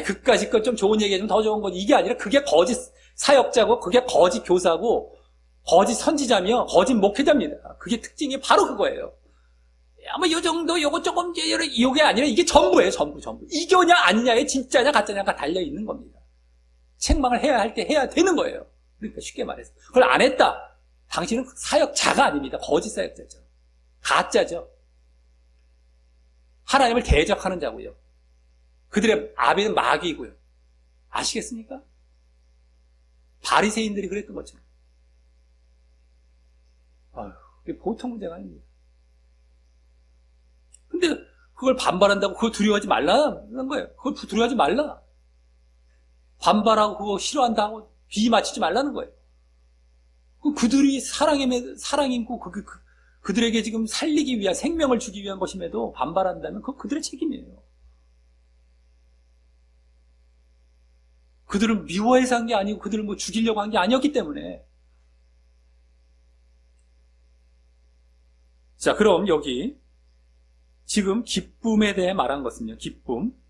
그까짓 것 좀 좋은 얘기해주면 더 좋은 거지. 이게 아니라 그게 거짓 사역자고 그게 거짓 교사고 거짓 선지자며 거짓 목회자입니다. 그게 특징이 바로 그거예요. 아마 요 정도 요거 조금 이게 아니라 이게 전부예요. 전부. 이거냐 아니냐에 진짜냐 가짜냐가 달려있는 겁니다. 책망을 해야 할 때 해야 되는 거예요. 그러니까 쉽게 말해서 그걸 안 했다. 당신은 사역자가 아닙니다. 거짓 사역자죠. 가짜죠. 하나님을 대적하는 자고요. 그들의 아비는 마귀이고요. 아시겠습니까? 바리새인들이 그랬던 것처럼. 아휴, 이게 보통 문제가 아닙니다. 근데 그걸 반발한다고 그거 두려워하지 말라는 거예요. 그걸 두려워하지 말라. 반발하고 그거 싫어한다고 비위 맞추지 말라는 거예요. 그들이 사랑이고 그들에게 지금 살리기 위한 생명을 주기 위한 것임에도 반발한다면 그건 그들의 책임이에요. 그들을 미워해서 한 게 아니고 그들을 뭐 죽이려고 한 게 아니었기 때문에. 자, 그럼 여기 지금 기쁨에 대해 말한 것은요.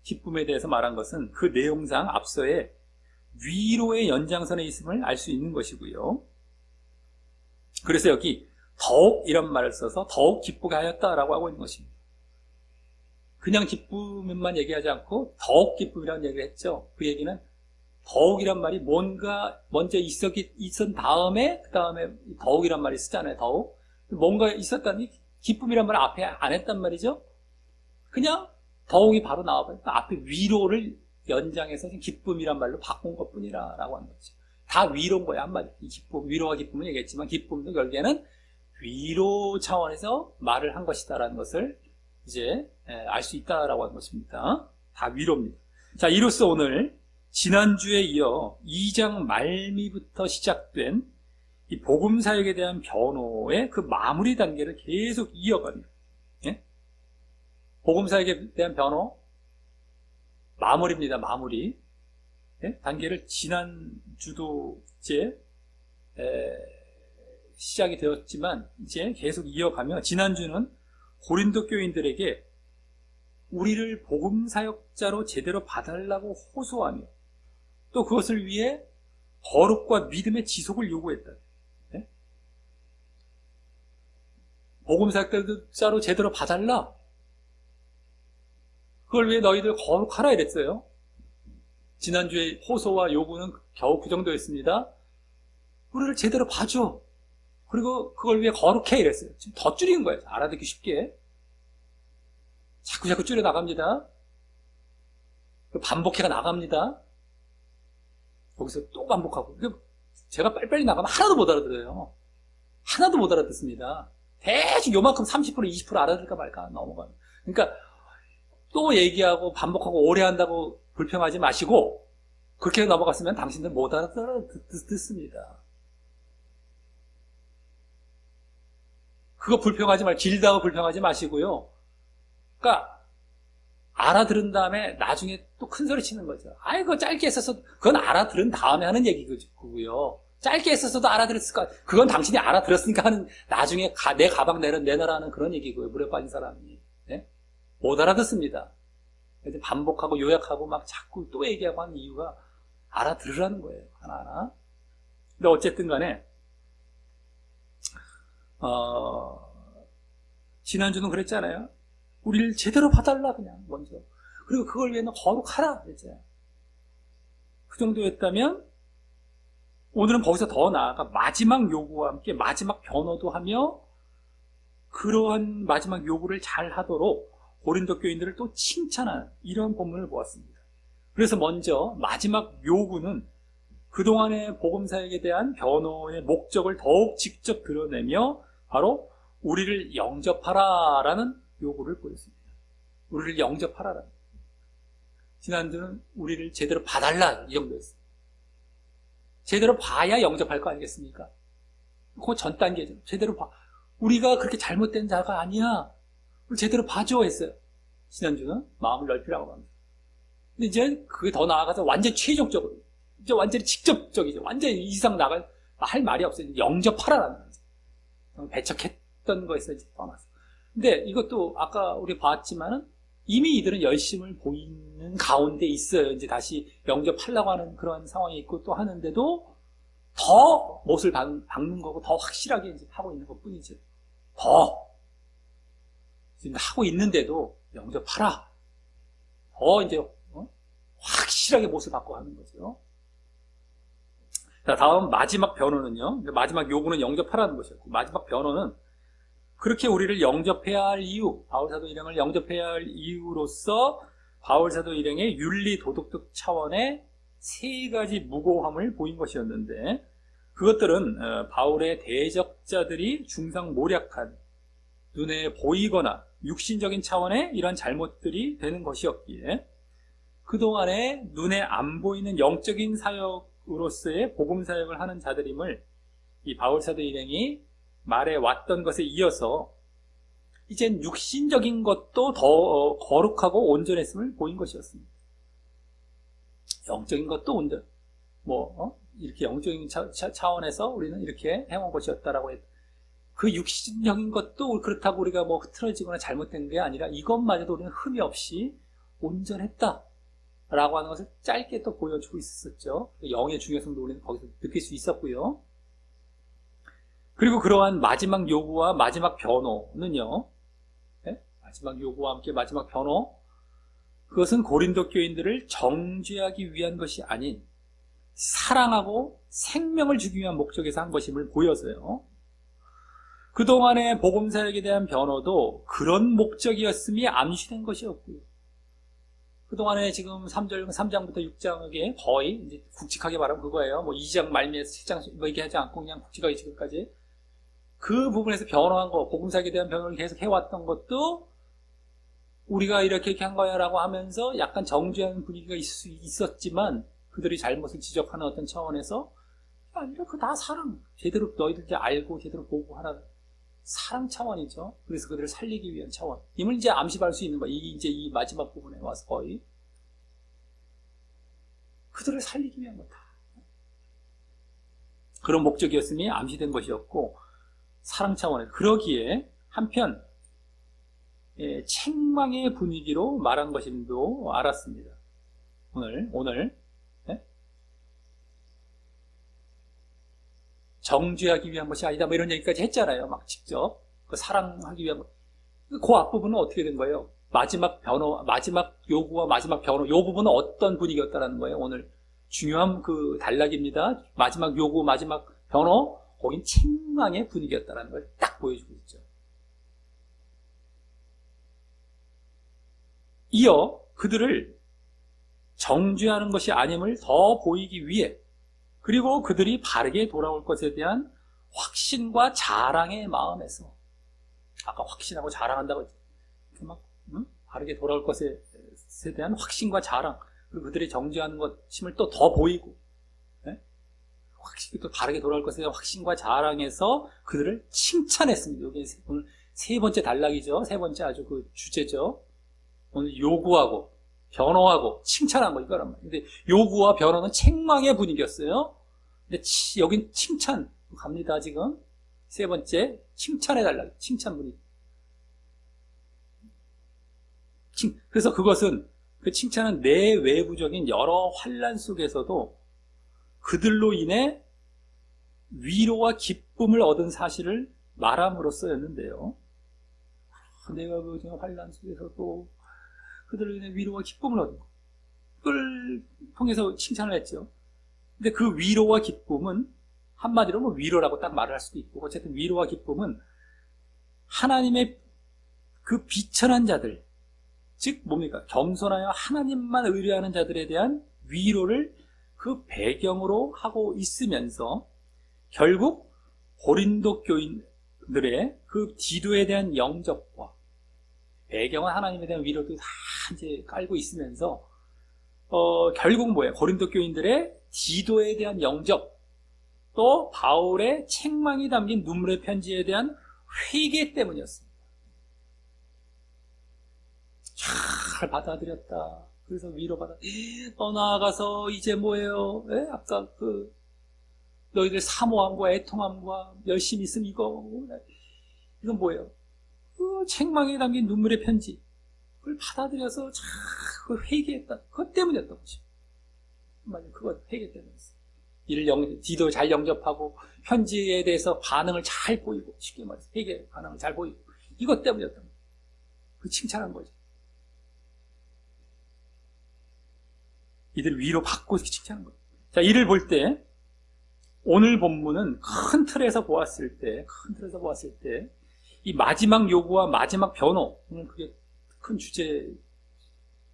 기쁨에 대해서 말한 것은 그 내용상 앞서의 위로의 연장선에 있음을 알 수 있는 것이고요. 그래서 여기 더욱 이런 말을 써서 더욱 기쁘게 하였다라고 하고 있는 것입니다. 그냥 기쁨만 얘기하지 않고 더욱 기쁨이라는 얘기를 했죠. 그 얘기는 더욱이란 말이 뭔가 먼저 있은 다음에 그 다음에 더욱이란 말이 쓰잖아요. 더욱 뭔가 있었다니 기쁨이란 말 앞에 안 했단 말이죠. 그냥 더욱이 바로 나와버리니까 앞에 위로를 연장해서 기쁨이란 말로 바꾼 것뿐이라 라고 하는 거죠. 다 위로인 거예요. 한마디 기쁨, 위로와 기쁨은 얘기했지만 기쁨도 결국에는 위로 차원에서 말을 한 것이다라는 것을 이제 알 수 있다라고 하는 것입니다. 다 위로입니다. 자, 이로써 오늘 지난주에 이어 2장 말미부터 시작된 이 복음 사역에 대한 변호의 그 마무리 단계를 계속 이어가는, 예? 복음 사역에 대한 변호 마무리입니다. 마무리. 예? 단계를 지난주도 이제 시작이 되었지만 이제 계속 이어가며 지난주는 고린도 교인들에게 우리를 복음 사역자로 제대로 봐달라고 호소하며 또 그것을 위해 거룩과 믿음의 지속을 요구했다. 네? 복음 사역자로 제대로 봐달라. 그걸 위해 너희들 거룩하라 이랬어요. 지난주에 호소와 요구는 겨우 그 정도였습니다. 우리를 제대로 봐줘. 그리고 그걸 위해 거룩해 이랬어요. 지금 더 줄인 거예요. 알아듣기 쉽게. 자꾸 줄여 나갑니다. 반복해가 나갑니다. 거기서 또 반복하고. 제가 빨리빨리 나가면 하나도 못 알아들어요. 하나도 못 알아듣습니다. 대충 요만큼 30% 20% 알아들을까 말까 넘어가요. 그러니까 또 얘기하고 반복하고 오래 한다고 불평하지 마시고 그렇게 넘어갔으면 당신들 못 알아듣습니다. 그거 불평하지 말고 길다고 불평하지 마시고요. 그러니까 알아들은 다음에 나중에 또 큰 소리 치는 거죠. 그거 짧게 했어서 그건 알아들은 다음에 하는 얘기고요. 짧게 했었어도 알아들었을 거 그건 당신이 알아들었으니까 하는 나중에 내 가방 내놔라 하는 그런 얘기고요. 물에 빠진 사람이. 네? 못 알아듣습니다. 그래서 반복하고 요약하고 막 자꾸 또 얘기하고 하는 이유가 알아들으라는 거예요. 하나하나. 근데 어쨌든 간에 지난주는 그랬잖아요. 우리를 제대로 봐달라 그냥 먼저. 그리고 그걸 위해는 거룩하라 그랬잖아요. 그 정도였다면 오늘은 거기서 더 나아가 마지막 요구와 함께 마지막 변호도 하며 그러한 마지막 요구를 잘 하도록 고린도 교인들을 또 칭찬하는 이런 본문을 보았습니다. 그래서 먼저 마지막 요구는 그동안의 복음사역에 대한 변호의 목적을 더욱 직접 드러내며 바로 우리를 영접하라라는 요구를 보였습니다. 우리를 영접하라라는. 지난주는 우리를 제대로 봐달라 이 정도였어요. 제대로 봐야 영접할 거 아니겠습니까? 그 전 단계죠. 제대로 봐. 우리가 그렇게 잘못된 자가 아니야. 우리 제대로 봐줘 했어요. 지난주는 마음을 넓히라고 합니다. 근데 이제 그게 더 나아가서 완전 최종적으로 이제 완전히 직접적이죠. 완전히 이상 할 말이 없어요. 영접하라라는 거죠. 배척했던 거에서 이제 떠나서. 근데 이것도 아까 우리 봤지만은 이미 이들은 열심을 보이는 가운데 있어요. 이제 다시 영접하려고 하는 그런 상황이 있고 또 하는데도 더 못을 박는 거고 더 확실하게 이제 하고 있는 것 뿐이죠. 더 지금 하고 있는데도 영접하라. 더 이제 확실하게 못을 받고 하는 거죠. 자, 다음 마지막 변호는요. 마지막 요구는 영접하라는 것이었고 마지막 변호는 그렇게 우리를 영접해야 할 이유, 바울사도 일행을 영접해야 할 이유로서 바울사도 일행의 윤리 도덕적 차원의 세 가지 무고함을 보인 것이었는데 그것들은 바울의 대적자들이 중상모략한 눈에 보이거나 육신적인 차원의 이런 잘못들이 되는 것이었기에 그동안에 눈에 안 보이는 영적인 사역으로서의 복음 사역을 하는 자들임을 이 바울사도 일행이 말해 왔던 것에 이어서 이젠 육신적인 것도 더 거룩하고 온전했음을 보인 것이었습니다. 영적인 것도 온전, 이렇게 영적인 차원에서 우리는 이렇게 해온 것이었다라고 했. 그 육신적인 것도 그렇다고 우리가 흐트러지거나 잘못된 게 아니라 이것마저도 우리는 흠이 없이 온전했다라고 하는 것을 짧게 또 보여주고 있었죠. 영의 중요성도 우리는 거기서 느낄 수 있었고요. 그리고 그러한 마지막 요구와 마지막 변호는요. 네? 마지막 요구와 함께 마지막 변호, 그것은 고린도 교인들을 정죄하기 위한 것이 아닌 사랑하고 생명을 주기 위한 목적에서 한 것임을 보여서요. 그동안의 복음사역에 대한 변호도 그런 목적이었음이 암시된 것이었고요. 그동안에 지금 3장부터 6장에 거의 이제 굵직하게 말하면 그거예요. 2장 말미에서 7장 얘기하지 않고 그냥 굵직하게 지금까지 그 부분에서 변호한 거, 복음사역에 대한 변호를 계속 해왔던 것도 우리가 이렇게 한 거야 라고 하면서 약간 정죄하는 분위기가 있었지만 그들이 잘못을 지적하는 어떤 차원에서 아니라 그거 다 사랑, 제대로 너희들 이제 알고 제대로 보고 하라는 사랑 차원이죠. 그래서 그들을 살리기 위한 차원. 임을 이제 암시할 수 있는 거예요. 이제 이 마지막 부분에 와서 거의. 그들을 살리기 위한 거다. 그런 목적이었음이 암시된 것이었고, 사랑 차원에서. 그러기에, 한편, 책망의 분위기로 말한 것임도 알았습니다. 오늘. 정죄하기 위한 것이 아니다. 이런 얘기까지 했잖아요. 막 직접. 사랑하기 위한 것. 그 앞부분은 어떻게 된 거예요? 마지막 변호, 마지막 요구와 마지막 변호. 요 부분은 어떤 분위기였다는 거예요? 오늘 중요한 그 단락입니다. 마지막 요구, 마지막 변호. 거긴 책망의 분위기였다는 걸 딱 보여주고 있죠. 이어 그들을 정죄하는 것이 아님을 더 보이기 위해 그리고 그들이 바르게 돌아올 것에 대한 확신과 자랑의 마음에서 아까 확신하고 자랑한다고 했죠. 바르게 돌아올 것에 대한 확신과 자랑 그리고 그들이 정죄하는 것임을 또 더 보이고 확실히 또 바르게 돌아올 것에 대한 확신과 자랑에서 그들을 칭찬했습니다. 여기 오늘 세 번째 단락이죠. 세 번째 아주 그 주제죠. 오늘 요구하고 변호하고 칭찬한 거 이거란 말이에요. 근데 요구와 변호는 책망의 분위기였어요. 근데 여긴 칭찬 갑니다. 지금 세 번째 칭찬해달라. 칭찬 분위기. 그래서 그것은 그 칭찬은 내외부적인 여러 환난 속에서도 그들로 인해 위로와 기쁨을 얻은 사실을 말함으로써였는데요. 내가 그 환난 속에서도 그들로 인해 위로와 기쁨을 얻은 것. 그걸 통해서 칭찬을 했죠. 근데 그 위로와 기쁨은 한마디로 위로라고 딱 말을 할 수도 있고 어쨌든 위로와 기쁨은 하나님의 그 비천한 자들 즉 뭡니까? 겸손하여 하나님만 의뢰하는 자들에 대한 위로를 그 배경으로 하고 있으면서 결국 고린도 교인들의 그 디도에 대한 영접과 배경은 하나님에 대한 위로도 다 이제 깔고 있으면서 결국 뭐예요? 고린도 교인들의 디도에 대한 영접 또 바울의 책망이 담긴 눈물의 편지에 대한 회개 때문이었습니다. 잘 받아들였다. 그래서 위로받아. 나아가서 이제 뭐예요? 아까 그 너희들 사모함과 애통함과 열심히 있음 이건 뭐예요? 그 책망에 담긴 눈물의 편지. 그걸 받아들여서 그 회개했다. 그것 때문이었던 거죠. 맞아요. 그거 회개 때문이었어요. 뒤도 잘 영접하고 현지에 대해서 반응을 잘 보이고, 쉽게 말해서 회개 반응을 잘 보이고, 이것 때문이었던 거예요. 그 칭찬한 거죠. 이들 위로 받고 칭찬한 거예요. 자, 이를 볼 때 오늘 본문은 큰 틀에서 보았을 때 이 마지막 요구와 마지막 변호, 오늘 그게 큰 주제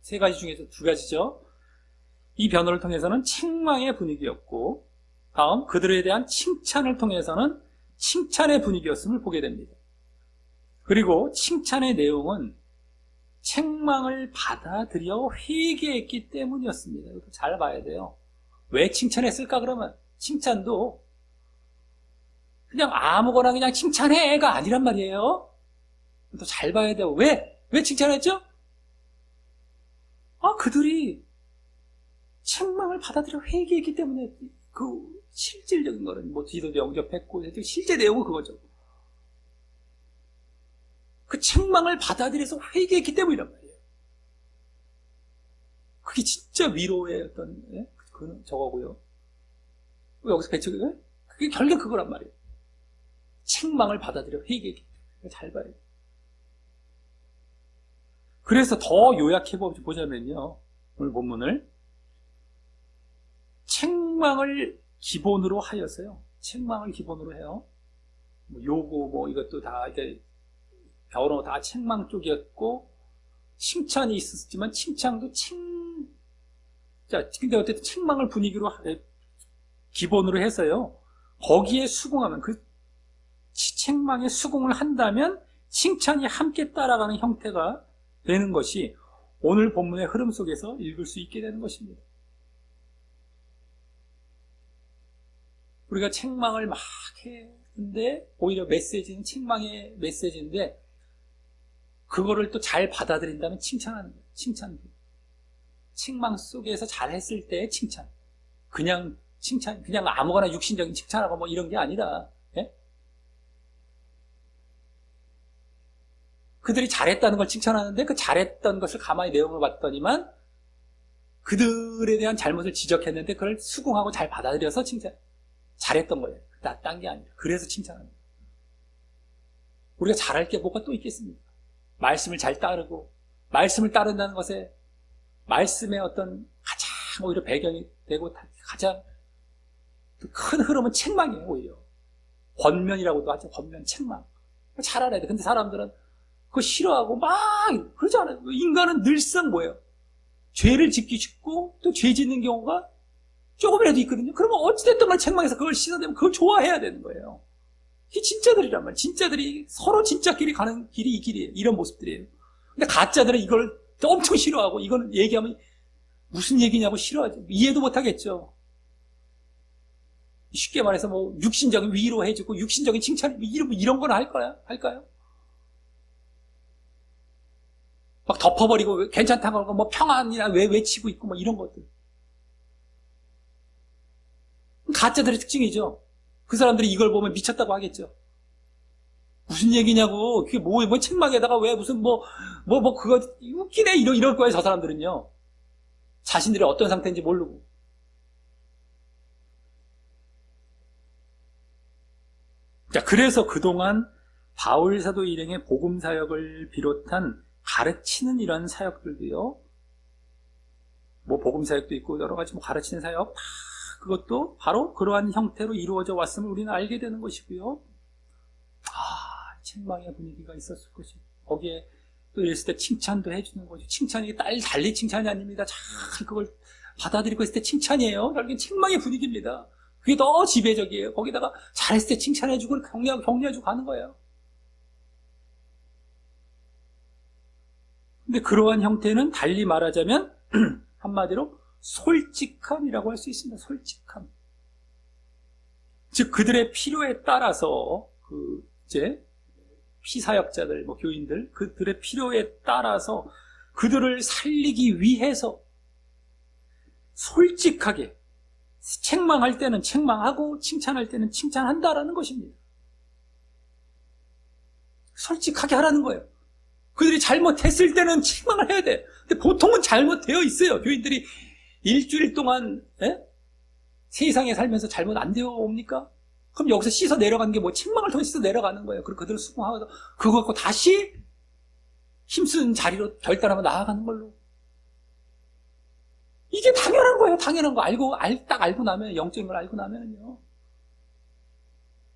세 가지 중에서 두 가지죠. 이 변호를 통해서는 책망의 분위기였고, 다음 그들에 대한 칭찬을 통해서는 칭찬의 분위기였음을 보게 됩니다. 그리고 칭찬의 내용은 책망을 받아들여 회개했기 때문이었습니다. 이것도 잘 봐야 돼요. 왜 칭찬했을까? 그러면 칭찬도 그냥 아무거나 그냥 칭찬해가 아니란 말이에요. 또 잘 봐야 돼요. 왜 칭찬했죠? 그들이 책망을 받아들여 회개했기 때문에 그 실질적인 거는 뭐 뒤도 영접했고 실제 내용은 그거죠. 그 책망을 받아들여서 회개했기 때문이란 말이에요. 그게 진짜 위로의 어떤 그는 저거고요. 여기서 배척이 그게 결국 그거란 말이에요. 책망을 받아들여 회개했기 때문에 잘 봐야 돼요. 그래서 더 요약해 보자면요, 오늘 본문을 책망을 기본으로 하여서요. 책망을 기본으로 해요. 뭐 요구 뭐 이것도 다 이렇게 변호 다 책망 쪽이었고, 칭찬이 있었지만 칭찬도 근데 어쨌든 책망을 분위기로 기본으로 해서요. 거기에 수긍하면 그 책망에 수긍을 한다면 칭찬이 함께 따라가는 형태가 되는 것이 오늘 본문의 흐름 속에서 읽을 수 있게 되는 것입니다. 우리가 책망을 막 했는데 오히려 메시지는 책망의 메시지인데 그거를 또 잘 받아들인다면 칭찬하는 거예요. 칭찬도. 책망 속에서 잘했을 때의 칭찬. 그냥 아무거나 육신적인 칭찬하고 뭐 이런 게 아니라, 예? 그들이 잘했다는 걸 칭찬하는데 그 잘했던 것을 가만히 내용을 봤더니만 그들에 대한 잘못을 지적했는데 그걸 수긍하고 잘 받아들여서 잘했던 거예요. 딴 게 아니라. 그래서 칭찬하는 거예요. 우리가 잘할 게 뭐가 또 있겠습니까? 말씀을 잘 따르고, 말씀을 따른다는 것에 말씀의 어떤 가장 오히려 배경이 되고 가장 큰 흐름은 책망이에요. 오히려 권면이라고도 하죠. 권면, 책망. 잘 알아야 돼. 근데 사람들은 그거 싫어하고 막 그러지 않아요. 인간은 늘상 뭐예요? 죄를 짓기 쉽고 또 죄 짓는 경우가 조금이라도 있거든요. 그러면 어찌됐든 간에 책망해서 그걸 씻어내면 그걸 좋아해야 되는 거예요. 이게 진짜들이란 말이에요. 진짜들이 서로 진짜끼리 가는 길이 이 길이에요. 이런 모습들이에요. 근데 가짜들은 이걸 엄청 싫어하고 이거는 얘기하면 무슨 얘기냐고 싫어하죠. 이해도 못하겠죠. 쉽게 말해서 뭐 육신적인 위로해주고 육신적인 칭찬 이런 건 할까요? 막 덮어버리고 괜찮다고 하고 뭐 평안이나 왜 외치고 있고 뭐 이런 것들. 가짜들의 특징이죠. 그 사람들이 이걸 보면 미쳤다고 하겠죠. 무슨 얘기냐고. 그게 뭐 책망에다가 왜 무슨 그거 웃기네 이럴 거예요. 저 사람들은요. 자신들이 어떤 상태인지 모르고. 자, 그래서 그동안 바울 사도 일행의 복음 사역을 비롯한 가르치는 이런 사역들도요. 뭐 복음 사역도 있고 여러 가지 뭐 가르치는 사역 다 그것도 바로 그러한 형태로 이루어져 왔음을 우리는 알게 되는 것이고요. 책망의 분위기가 있었을 것이고 거기에 또 이랬을 때 칭찬도 해주는 거죠. 칭찬이 달리 칭찬이 아닙니다. 잘 그걸 받아들이고 있을 때 칭찬이에요. 결국엔 책망의 분위기입니다. 그게 더 지배적이에요. 거기다가 잘했을 때 칭찬해주고 격려해주고 가는 거예요. 근데 그러한 형태는 달리 말하자면 한마디로 솔직함이라고 할 수 있습니다. 솔직함. 즉 그들의 필요에 따라서 이제 피사역자들, 교인들 그들의 필요에 따라서 그들을 살리기 위해서 솔직하게 책망할 때는 책망하고 칭찬할 때는 칭찬한다라는 것입니다. 솔직하게 하라는 거예요. 그들이 잘못했을 때는 책망을 해야 돼. 근데 보통은 잘못되어 있어요. 교인들이 일주일 동안 세상에 살면서 잘못 안 되어 옵니까? 그럼 여기서 씻어 내려가는 게 뭐 책망을 통해 씻어 내려가는 거예요. 그리고 그들을 수긍하고 그거 갖고 다시 힘쓴 자리로 결단하며 나아가는 걸로. 이게 당연한 거예요. 당연한 거. 딱 알고 나면, 영적인 걸 알고 나면요.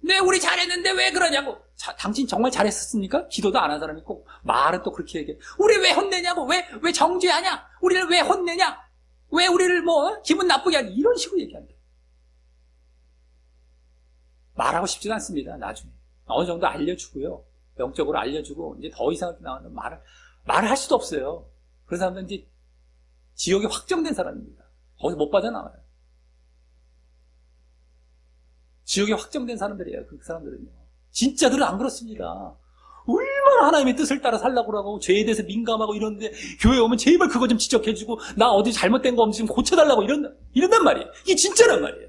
네, 우리 잘했는데 왜 그러냐고. 당신 정말 잘했었습니까? 기도도 안 한 사람이 꼭 말은 또 그렇게 얘기해. 우리 왜 혼내냐고. 왜 정죄하냐? 우리를 왜 혼내냐? 왜 우리를 기분 나쁘게 하냐? 이런 식으로 얘기한다. 말하고 싶지는 않습니다. 나중에. 어느 정도 알려주고요. 영적으로 알려주고, 이제 더 이상 나오는 말을 할 수도 없어요. 그런 사람들은 이제 지옥이 확정된 사람입니다. 거기서 못 빠져나와요. 지옥이 확정된 사람들이에요. 그 사람들은요. 진짜들은 안 그렇습니다. 얼마나 하나님의 뜻을 따라 살라고 하고 죄에 대해서 민감하고 이러는데 교회 오면 제발 그거 좀 지적해주고 나 어디 잘못된 거 없으면 고쳐달라고 이런단 말이에요. 이게 진짜란 말이에요.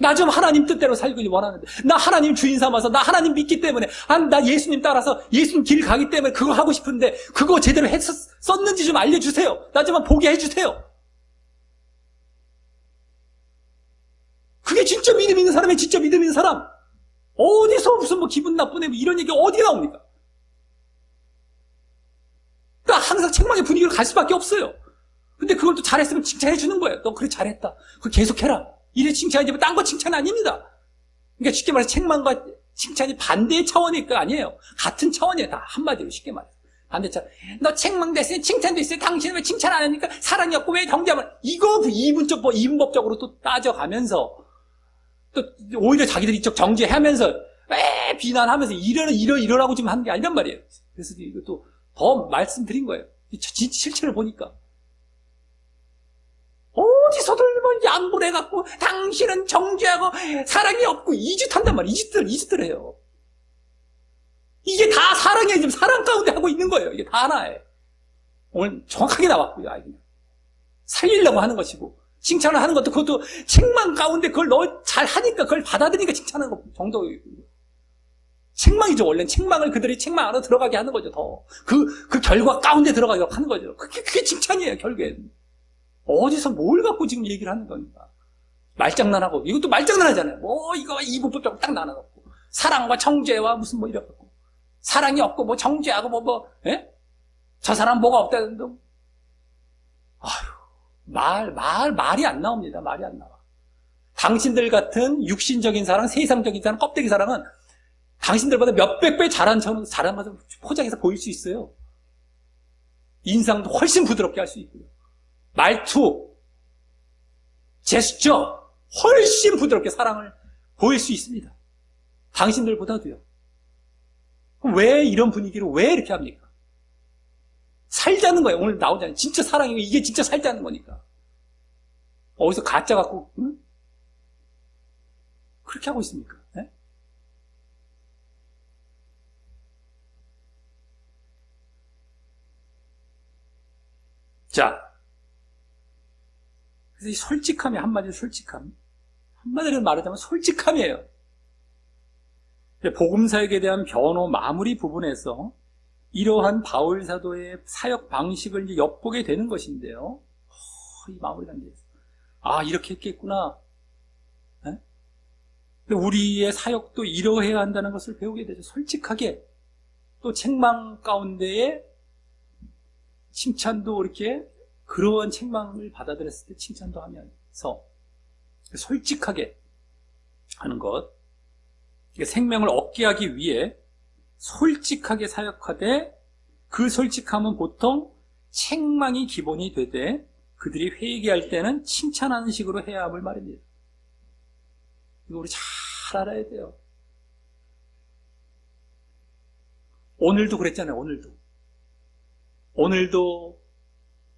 나 좀 하나님 뜻대로 살길 원하는데 나 하나님 주인 삼아서 나 하나님 믿기 때문에 나 예수님 따라서 예수님 길 가기 때문에 그거 하고 싶은데 그거 제대로 썼는지 좀 알려주세요. 나 좀 보게 해주세요. 그게 진짜 믿음 있는 사람이 진짜 믿음 있는 사람. 어디서 무슨 기분 나쁘네 이런 얘기 어디 나옵니까? 그러니까 항상 책망의 분위기로 갈 수밖에 없어요. 근데 그걸 또 잘했으면 칭찬해 주는 거예요. 너 그래 잘했다. 그거 계속해라. 이래 칭찬이지 딴 거 칭찬 아닙니다. 그러니까 쉽게 말해서 책망과 칭찬이 반대의 차원일 거 아니에요. 같은 차원이에요. 다 한마디로 쉽게 말해서. 반대 차원. 너 책망도 했어요. 칭찬도 했어요. 당신은 왜 칭찬 안 하니까 사랑이 없고 왜 경계하면 이거 이분법적으로 또 따져가면서 또 오히려 자기들 이쪽 정죄하면서 왜 비난하면서 이러라고 지금 하는 게 아니란 말이에요. 그래서 이것도 더 말씀드린 거예요. 진짜 실체를 보니까. 어디서들 양보를 해갖고 당신은 정죄하고 사랑이 없고 이 짓 한단 말이에요. 이 짓들 해요. 이게 다 사랑이에요. 지금 사랑 가운데 하고 있는 거예요. 이게 다 하나예요. 오늘 정확하게 나왔고요. 살리려고 하는 것이고 칭찬을 하는 것도 그것도 책망 가운데 그걸 너 잘하니까 그걸 받아들이니까 칭찬하는 것 정도예요. 책망이죠. 원래는 책망을 그들이 책망 안으로 들어가게 하는 거죠. 더 그 결과 가운데 들어가게 하는 거죠. 그게 칭찬이에요. 결국엔. 어디서 뭘 갖고 지금 얘기를 하는 겁니까? 말장난하고, 이것도 말장난하잖아요. 이거 이분법적으로 딱 나눠놓고. 사랑과 정죄와 무슨 이래갖고. 사랑이 없고, 정죄하고, 저 사람 뭐가 없다는데. 말이 안 나옵니다. 말이 안 나와. 당신들 같은 육신적인 사랑, 세상적인 사랑, 껍데기 사랑은 당신들보다 몇백 배 잘한 것을 포장해서 보일 수 있어요. 인상도 훨씬 부드럽게 할 수 있고요. 말투, 제스처 훨씬 부드럽게 사랑을 보일 수 있습니다. 당신들보다도요. 그럼 왜 이런 분위기로 왜 이렇게 합니까? 살자는 거예요. 오늘 나오잖아요. 진짜 사랑이고 이게 진짜 살자는 거니까. 어디서 가짜 갖고 그렇게 하고 있습니까? 네? 자, 그래서 이 솔직함이 한마디로 솔직함. 한마디로 말하자면 솔직함이에요. 복음사역에 대한 변호 마무리 부분에서 이러한 바울 사도의 사역 방식을 이제 엿보게 되는 것인데요. 이 마무리 단계에서. 이렇게 했겠구나. 네? 우리의 사역도 이러해야 한다는 것을 배우게 되죠. 솔직하게. 또 책망 가운데에 칭찬도 이렇게 그러한 책망을 받아들였을 때 칭찬도 하면서 솔직하게 하는 것. 생명을 얻게 하기 위해 솔직하게 사역하되 그 솔직함은 보통 책망이 기본이 되되 그들이 회개할 때는 칭찬하는 식으로 해야 함을 말입니다. 이거 우리 잘 알아야 돼요. 오늘도 그랬잖아요. 오늘도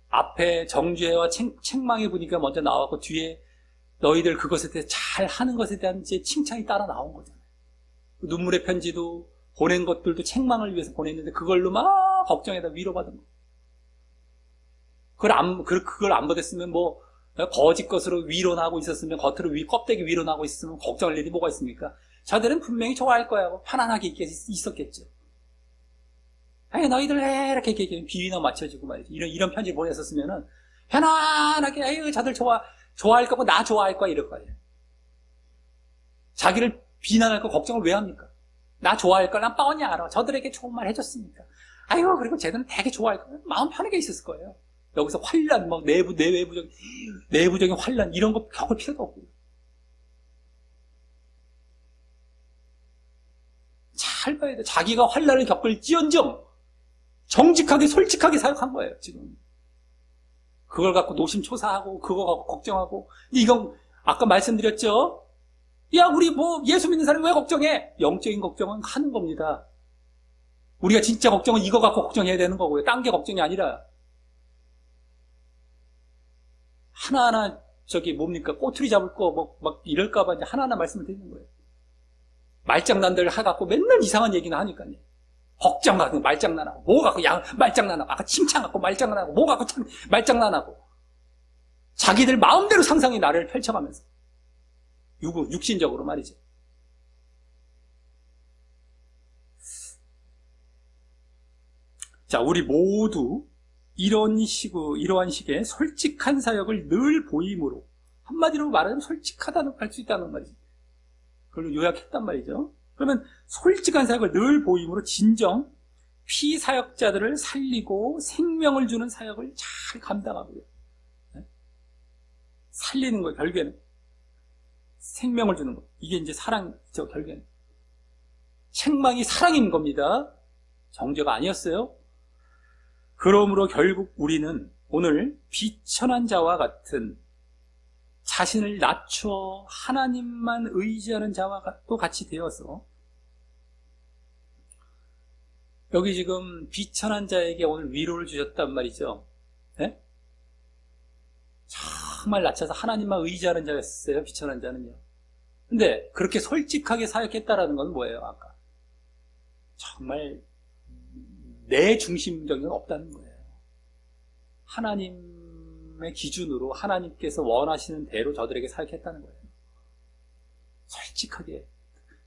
앞에 정죄와 책망해 보니까 먼저 나왔고 뒤에 너희들 그것에 대해 잘 하는 것에 대한 이제 칭찬이 따라 나온 거잖아요. 눈물의 편지도 보낸 것들도 책망을 위해서 보냈는데 그걸로 막 걱정에다 위로받은 거. 그걸 안 받았으면 거짓 것으로 위로나고 있었으면 겉으로 껍데기 위로나고 있었으면 걱정할 일이 뭐가 있습니까? 저들은 분명히 좋아할 거야 하고 편안하게 있겠죠. 아니, 너희들 해. 이렇게 비위나 맞춰주고 말이지. 이런 편지 보냈었으면은, 편안하게, 아유, 저들 좋아할 거고, 나 좋아할 거야. 이럴 거예요. 자기를 비난할 거 걱정을 왜 합니까? 나 좋아할 걸 난 뻔히 알아. 저들에게 좋은 말 해줬으니까. 아이고, 그리고 쟤들은 되게 좋아할 거야. 마음 편하게 있었을 거예요. 여기서 환란, 막 내부적인 환란, 이런 거 겪을 필요도 없고요. 잘 봐야 돼. 자기가 환란을 겪을지언정 정직하게, 솔직하게 사역한 거예요, 지금. 그걸 갖고 노심초사하고, 그거 갖고 걱정하고, 이건, 아까 말씀드렸죠? 야, 우리 예수 믿는 사람이 왜 걱정해? 영적인 걱정은 하는 겁니다. 우리가 진짜 걱정은 이거 갖고 걱정해야 되는 거고요. 딴 게 걱정이 아니라. 하나하나, 뭡니까? 꼬투리 잡을 거, 막 이럴까봐 이제 하나하나 말씀을 드리는 거예요. 말장난들 해갖고 맨날 이상한 얘기나 하니까요. 걱정 갖고 말장난하고, 뭐 갖고 말장난하고, 아까 칭찬 갖고 말장난하고, 뭐 갖고 말장난하고. 자기들 마음대로 상상의 나를 펼쳐가면서. 육신적으로 말이죠. 자, 우리 모두 이러한 식의 솔직한 사역을 늘 보임으로, 한마디로 말하면 솔직하다는 할 수 있다는 말이죠. 그걸 요약했단 말이죠. 그러면 솔직한 사역을 늘 보임으로 진정 피사역자들을 살리고 생명을 주는 사역을 잘 감당하고요. 살리는 거예요, 결국에는. 생명을 주는 거. 이게 이제 사랑이죠, 결국에는. 책망이 사랑인 겁니다. 정죄가 아니었어요. 그러므로 결국 우리는 오늘 비천한 자와 같은 자신을 낮춰 하나님만 의지하는 자와 또 같이 되어서 여기 지금 비천한 자에게 오늘 위로를 주셨단 말이죠. 네? 정말 낮춰서 하나님만 의지하는 자였어요, 비천한 자는요. 근데 그렇게 솔직하게 사역했다라는 건 뭐예요, 아까? 정말 내 중심적인 건 없다는 거예요. 하나님의 기준으로 하나님께서 원하시는 대로 저들에게 사역했다는 거예요. 솔직하게.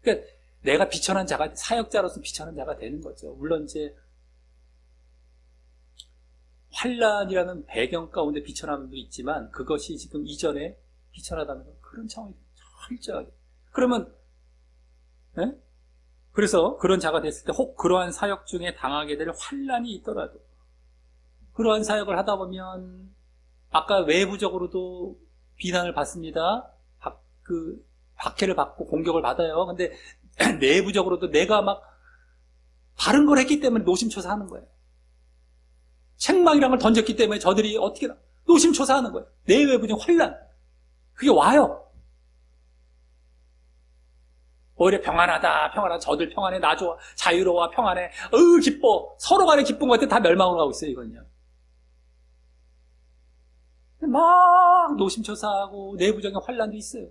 그러니까 내가 비천한 자가, 사역자로서 비천한 자가 되는 거죠. 물론 이제 환란이라는 배경 가운데 비천함도 있지만 그것이 지금 이전에 비천하다는 건 그런 차원이 철저하게. 그러면 그래서 그런 자가 됐을 때 혹 그러한 사역 중에 당하게 될 환란이 있더라도 그러한 사역을 하다 보면 아까 외부적으로도 비난을 받습니다. 박해를 받고 공격을 받아요. 근데 내부적으로도 내가 막 바른 걸 했기 때문에 노심초사하는 거예요. 책망이란 걸 던졌기 때문에 저들이 어떻게 노심초사하는 거예요. 내외부적 환란. 그게 와요. 오히려 평안하다. 저들 평안해. 나 좋아. 자유로워. 평안해. 기뻐. 서로 간에 기쁜 것 같아. 다 멸망으로 가고 있어요, 이건요. 막 노심초사하고 내부적인 환란도 있어요.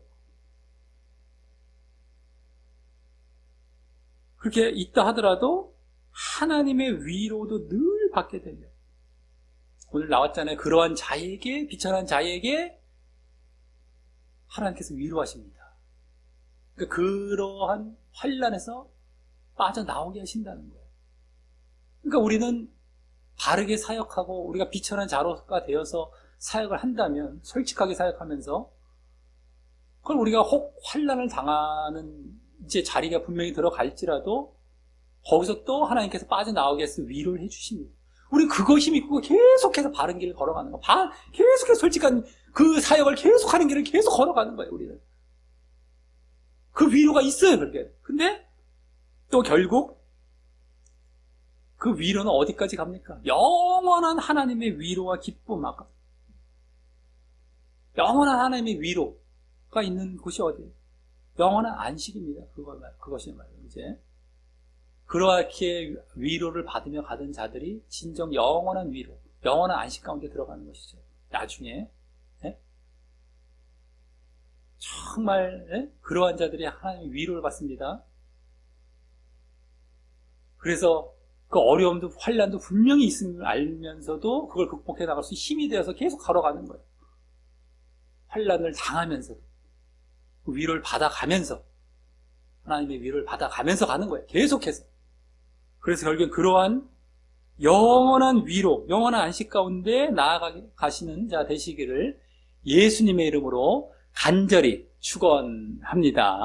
그렇게 있다 하더라도 하나님의 위로도 늘 받게 되면 오늘 나왔잖아요. 그러한 자에게, 비천한 자에게 하나님께서 위로하십니다. 그러니까 그러한 환란에서 빠져나오게 하신다는 거예요. 그러니까 우리는 바르게 사역하고 우리가 비천한 자로가 되어서 사역을 한다면 솔직하게 사역하면서 그걸 우리가 혹 환란을 당하는 이제 자리가 분명히 들어갈지라도 거기서 또 하나님께서 빠져나오게 해서 위로를 해주십니다. 우리 그거 힘있고 계속해서 바른 길을 걸어가는 거. 계속해서 솔직한 그 사역을 계속하는 길을 계속 걸어가는 거예요, 우리는. 그 위로가 있어요, 그렇게. 근데 또 결국 그 위로는 어디까지 갑니까? 영원한 하나님의 위로와 기쁨, 아까. 영원한 하나님의 위로가 있는 곳이 어디예요? 영원한 안식입니다. 그것이 말이에요, 이제. 그렇게 위로를 받으며 가던 자들이 진정 영원한 위로, 영원한 안식 가운데 들어가는 것이죠. 나중에. 예? 정말 그러한 자들이 하나님의 위로를 받습니다. 그래서 그 어려움도 환란도 분명히 있음을 알면서도 그걸 극복해 나갈 수 힘이 되어서 계속 걸어가는 거예요. 환란을 당하면서도 그 위로를 받아가면서 하나님의 위로를 받아가면서 가는 거예요. 계속해서. 그래서 결국엔 그러한 영원한 위로, 영원한 안식 가운데 나아가시는 자 되시기를 예수님의 이름으로 간절히 축원합니다.